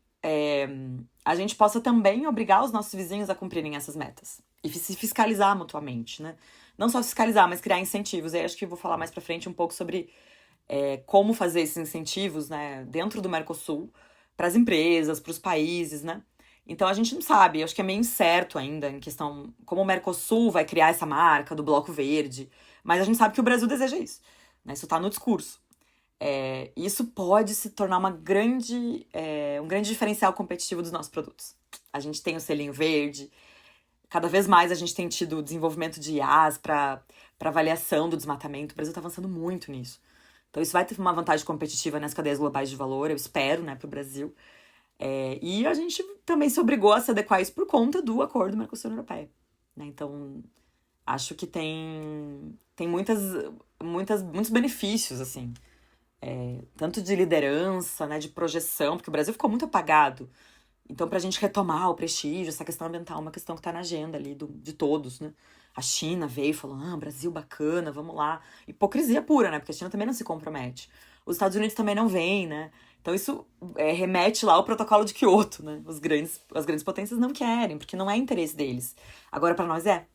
a gente possa também obrigar os nossos vizinhos a cumprirem essas metas. E se fiscalizar mutuamente, né? Não só fiscalizar, mas criar incentivos. E aí acho que eu vou falar mais pra frente um pouco sobre como fazer esses incentivos, né, dentro do Mercosul, para as empresas, para os países, né? Então a gente não sabe, acho que é meio incerto ainda em questão como o Mercosul vai criar essa marca do Bloco Verde, mas a gente sabe que o Brasil deseja isso, né? Isso está no discurso. Isso pode se tornar um grande diferencial competitivo dos nossos produtos. A gente tem o selinho verde, cada vez mais a gente tem tido desenvolvimento de IAs para avaliação do desmatamento. O Brasil está avançando muito nisso. Então isso vai ter uma vantagem competitiva nas cadeias globais de valor, eu espero, né, para o Brasil. E a gente também se obrigou a se adequar a isso por conta do acordo Mercosul-Europeia, né? Então, acho que tem muitos benefícios, assim, tanto de liderança, né, de projeção, porque o Brasil ficou muito apagado. Então, para a gente retomar o prestígio, essa questão ambiental é uma questão que está na agenda ali de todos, né? A China veio e falou, Brasil bacana, vamos lá. Hipocrisia pura, né? Porque a China também não se compromete. Os Estados Unidos também não vêm, né? Então isso remete lá ao protocolo de Kyoto, né? As grandes potências não querem, porque não é interesse deles. Agora, para nós é.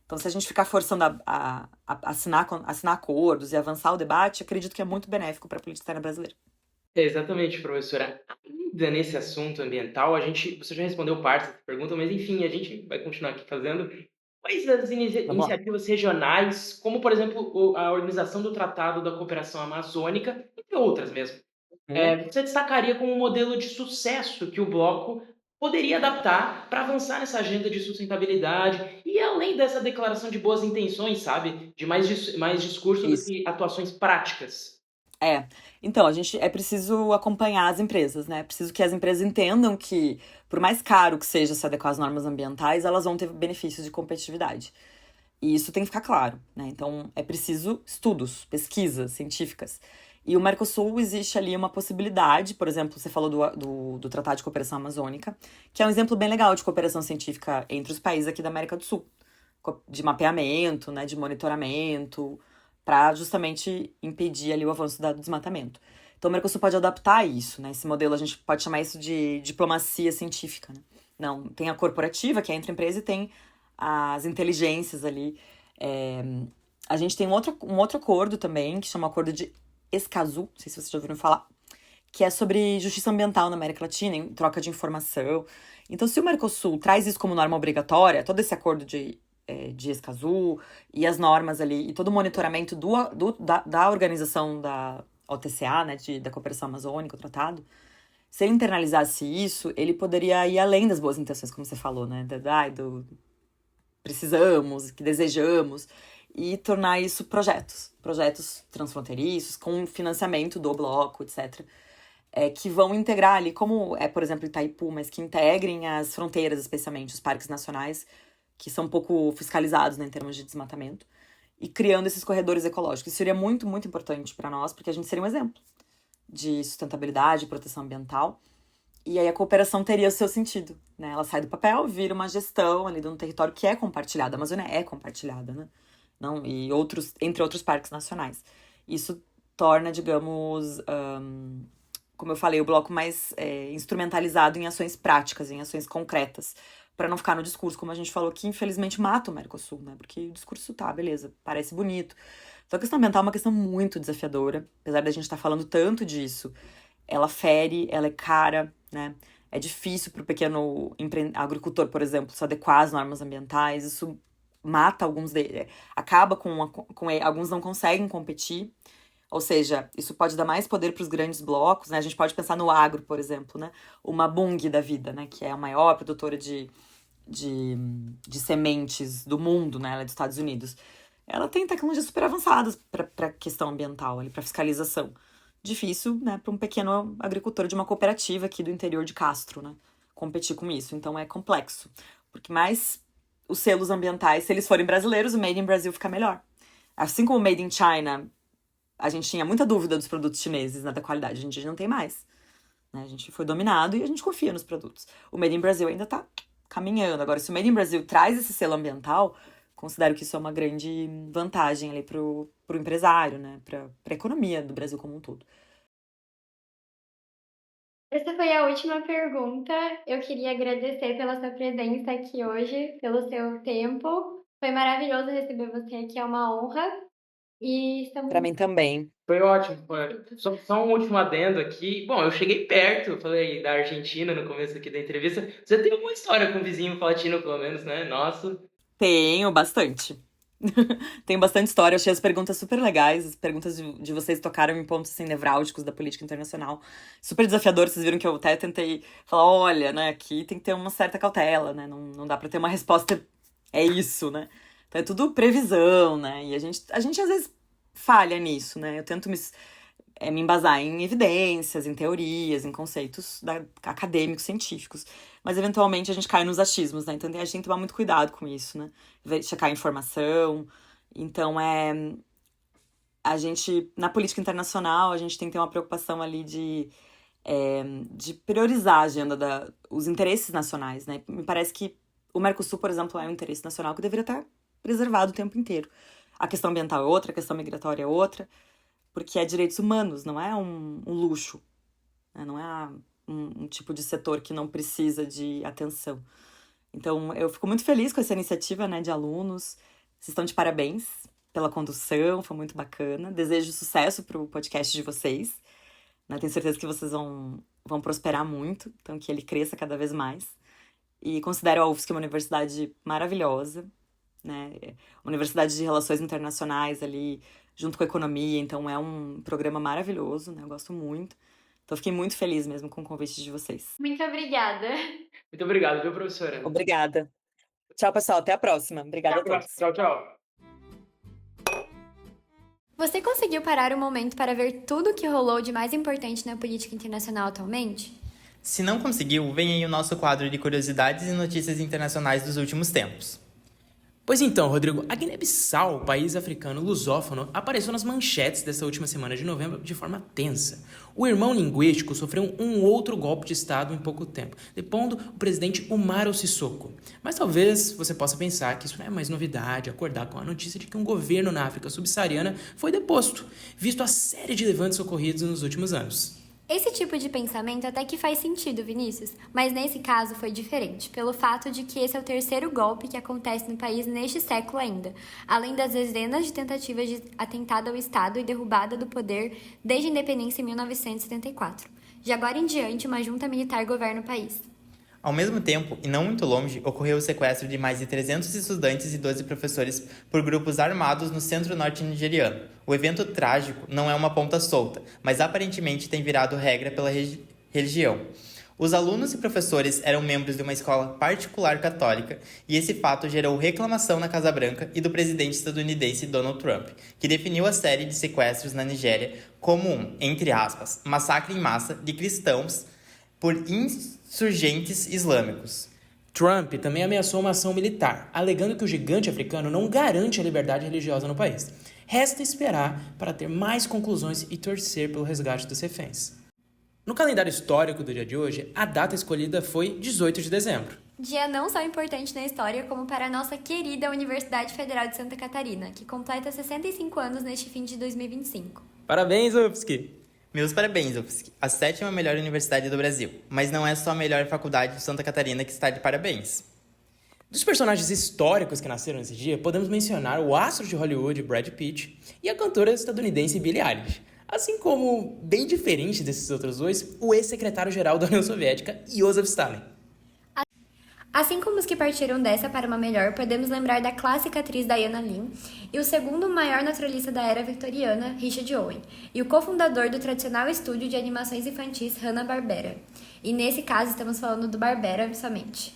Então, se a gente ficar forçando a assinar acordos e avançar o debate, acredito que é muito benéfico para a política externa brasileira. Exatamente, professora. Ainda nesse assunto ambiental, você já respondeu parte dessa pergunta, mas enfim, a gente vai continuar aqui fazendo. Quais as Vamos lá. iniciativas regionais, como por exemplo a Organização do Tratado da Cooperação Amazônica, entre outras mesmo, você destacaria como um modelo de sucesso que o Bloco poderia adaptar para avançar nessa agenda de sustentabilidade e além dessa declaração de boas intenções, sabe? De mais discurso do Isso. que atuações práticas? Então, é preciso acompanhar as empresas, né? É preciso que as empresas entendam que, por mais caro que seja se adequar às normas ambientais, elas vão ter benefícios de competitividade. E isso tem que ficar claro, né? Então, é preciso estudos, pesquisas científicas. E o Mercosul existe ali uma possibilidade, por exemplo, você falou do Tratado de Cooperação Amazônica, que é um exemplo bem legal de cooperação científica entre os países aqui da América do Sul, de mapeamento, né, de monitoramento, para justamente impedir ali o avanço do desmatamento. Então o Mercosul pode adaptar isso, né? Esse modelo a gente pode chamar isso de diplomacia científica, né? Não, tem a corporativa, que é entre empresas, e tem as inteligências ali. A gente tem um outro acordo também, que chama Acordo de Escazú, não sei se vocês já ouviram falar, que é sobre justiça ambiental na América Latina, em troca de informação. Então, se o Mercosul traz isso como norma obrigatória, todo esse acordo de Escazú e as normas ali, e todo o monitoramento da organização da OTCA, né, da Cooperação Amazônica, o tratado, se ele internalizasse isso, ele poderia ir além das boas intenções, como você falou, né, do precisamos, que desejamos, e tornar isso projetos transfronteiriços, com financiamento do bloco, etc., que vão integrar ali, como por exemplo, Itaipu, mas que integrem as fronteiras, especialmente os parques nacionais, que são um pouco fiscalizados, né, em termos de desmatamento, e criando esses corredores ecológicos. Isso seria muito, muito importante para nós, porque a gente seria um exemplo de sustentabilidade, proteção ambiental, e aí a cooperação teria o seu sentido, né? Ela sai do papel, vira uma gestão ali de um território que é compartilhado. A Amazônia é compartilhada, né? Não, e entre outros parques nacionais. Isso torna, digamos, como eu falei, o bloco mais instrumentalizado em ações práticas, em ações concretas, para não ficar no discurso, como a gente falou, que infelizmente mata o Mercosul, né? Porque o discurso beleza, parece bonito. Então a questão ambiental é uma questão muito desafiadora, apesar da gente estar falando tanto disso. Ela fere, ela é cara, né? É difícil para o pequeno agricultor, por exemplo, se adequar às normas ambientais. Isso mata alguns deles, acaba com alguns não conseguem competir. Ou seja, isso pode dar mais poder para os grandes blocos, né? A gente pode pensar no agro, por exemplo, né? Uma Bunge da vida, né? Que é a maior produtora de sementes do mundo, né? Ela é dos Estados Unidos. Ela tem tecnologias super avançadas para questão ambiental, para fiscalização. Difícil, né? Para um pequeno agricultor de uma cooperativa aqui do interior de Castro, né? Competir com isso. Então é complexo. Porque mais os selos ambientais, se eles forem brasileiros, o Made in Brasil fica melhor. Assim como o Made in China, a gente tinha muita dúvida dos produtos chineses, né, da qualidade. A gente não tem mais. né? A gente foi dominado e a gente confia nos produtos. O Made in Brasil ainda está caminhando. Agora, se o Made in Brasil traz esse selo ambiental, considero que isso é uma grande vantagem ali pro empresário, né? Para a economia do Brasil como um todo. Essa foi a última pergunta. Eu queria agradecer pela sua presença aqui hoje, pelo seu tempo. Foi maravilhoso receber você aqui, é uma honra. E estamos... Para mim também. Foi ótimo. Só um último adendo aqui. Bom, eu cheguei perto, eu falei da Argentina no começo aqui da entrevista. Você tem alguma história com o vizinho latino, pelo menos, né? Nossa. Tenho bastante. Tenho bastante história. Eu achei as perguntas super legais. As perguntas de vocês tocaram em pontos assim, nevrálgicos da política internacional. Super desafiador. Vocês viram que eu até tentei falar, olha, né, aqui tem que ter uma certa cautela, né? Não dá pra ter uma resposta, é isso, né? Então é tudo previsão, né? E a gente às vezes falha nisso, né? Eu tento me embasar em evidências, em teorias, em conceitos acadêmicos, científicos. Mas, eventualmente, a gente cai nos achismos, né? Então, a gente tem que tomar muito cuidado com isso, né? Checar a informação. Então, a gente, na política internacional, a gente tem que ter uma preocupação ali de priorizar a agenda os interesses nacionais, né? Me parece que o Mercosul, por exemplo, é um interesse nacional que deveria estar preservado o tempo inteiro. A questão ambiental é outra, a questão migratória é outra, porque é direitos humanos, não é um luxo, né? Não é um tipo de setor que não precisa de atenção. Então, eu fico muito feliz com essa iniciativa, né, de alunos. Vocês estão de parabéns pela condução, foi muito bacana. Desejo sucesso para o podcast de vocês, né? Tenho certeza que vocês vão prosperar muito, então que ele cresça cada vez mais. E considero a UFSC uma universidade maravilhosa, né? Universidade de Relações Internacionais ali, junto com a economia, então é um programa maravilhoso, né? Eu gosto muito. Então, fiquei muito feliz mesmo com o convite de vocês. Muito obrigada. Muito obrigado, viu, professora? Obrigada. Tchau, pessoal. Até a próxima. Obrigada a todos. Tchau, tchau. Você conseguiu parar um momento para ver tudo o que rolou de mais importante na política internacional atualmente? Se não conseguiu, vem aí o nosso quadro de curiosidades e notícias internacionais dos últimos tempos. Pois então, Rodrigo, a Guiné-Bissau, país africano lusófono, apareceu nas manchetes desta última semana de novembro de forma tensa. O irmão linguístico sofreu um outro golpe de Estado em pouco tempo, depondo o presidente Umaro Sissoko. Mas talvez você possa pensar que isso não é mais novidade, acordar com a notícia de que um governo na África subsaariana foi deposto, visto a série de levantes ocorridos nos últimos anos. Esse tipo de pensamento até que faz sentido, Vinícius, mas nesse caso foi diferente, pelo fato de que esse é o terceiro golpe que acontece no país neste século ainda, além das dezenas de tentativas de atentado ao Estado e derrubada do poder desde a independência em 1974. De agora em diante, uma junta militar governa o país. Ao mesmo tempo, e não muito longe, ocorreu o sequestro de mais de 300 estudantes e 12 professores por grupos armados no centro-norte nigeriano. O evento trágico não é uma ponta solta, mas aparentemente tem virado regra pela região. Os alunos e professores eram membros de uma escola particular católica e esse fato gerou reclamação na Casa Branca e do presidente estadunidense Donald Trump, que definiu a série de sequestros na Nigéria como um, entre aspas, massacre em massa de cristãos por insurgentes islâmicos. Trump também ameaçou uma ação militar, alegando que o gigante africano não garante a liberdade religiosa no país. Resta esperar para ter mais conclusões e torcer pelo resgate dos reféns. No calendário histórico do dia de hoje, a data escolhida foi 18 de dezembro. Dia não só importante na história, como para a nossa querida Universidade Federal de Santa Catarina, que completa 65 anos neste fim de 2025. Parabéns, UFSC! Meus parabéns, UFSC, a 7ª melhor universidade do Brasil. Mas não é só a melhor faculdade de Santa Catarina que está de parabéns. Dos personagens históricos que nasceram nesse dia, podemos mencionar o astro de Hollywood, Brad Pitt, e a cantora estadunidense Billie Eilish. Assim como, bem diferente desses outros dois, o ex-secretário-geral da União Soviética, Joseph Stalin. Assim como os que partiram dessa para uma melhor, podemos lembrar da clássica atriz Diana Lynn e o segundo maior naturalista da era vitoriana, Richard Owen, e o cofundador do tradicional estúdio de animações infantis Hanna-Barbera. E nesse caso estamos falando do Barbera somente.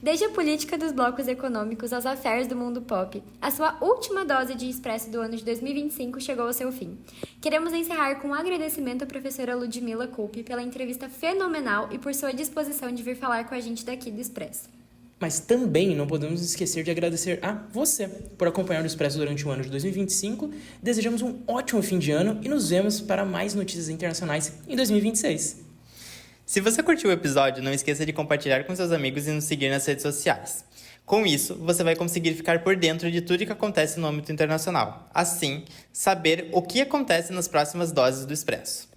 Desde a política dos blocos econômicos aos affairs do mundo pop, a sua última dose de Expresso do ano de 2025 chegou ao seu fim. Queremos encerrar com um agradecimento à professora Ludmila Kulpe pela entrevista fenomenal e por sua disposição de vir falar com a gente daqui do Expresso. Mas também não podemos esquecer de agradecer a você por acompanhar o Expresso durante o ano de 2025. Desejamos um ótimo fim de ano e nos vemos para mais notícias internacionais em 2026. Se você curtiu o episódio, não esqueça de compartilhar com seus amigos e nos seguir nas redes sociais. Com isso, você vai conseguir ficar por dentro de tudo que acontece no âmbito internacional. Assim, saber o que acontece nas próximas doses do Expresso.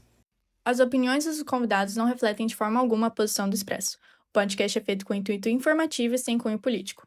As opiniões dos convidados não refletem de forma alguma a posição do Expresso. O podcast é feito com intuito informativo e sem cunho político.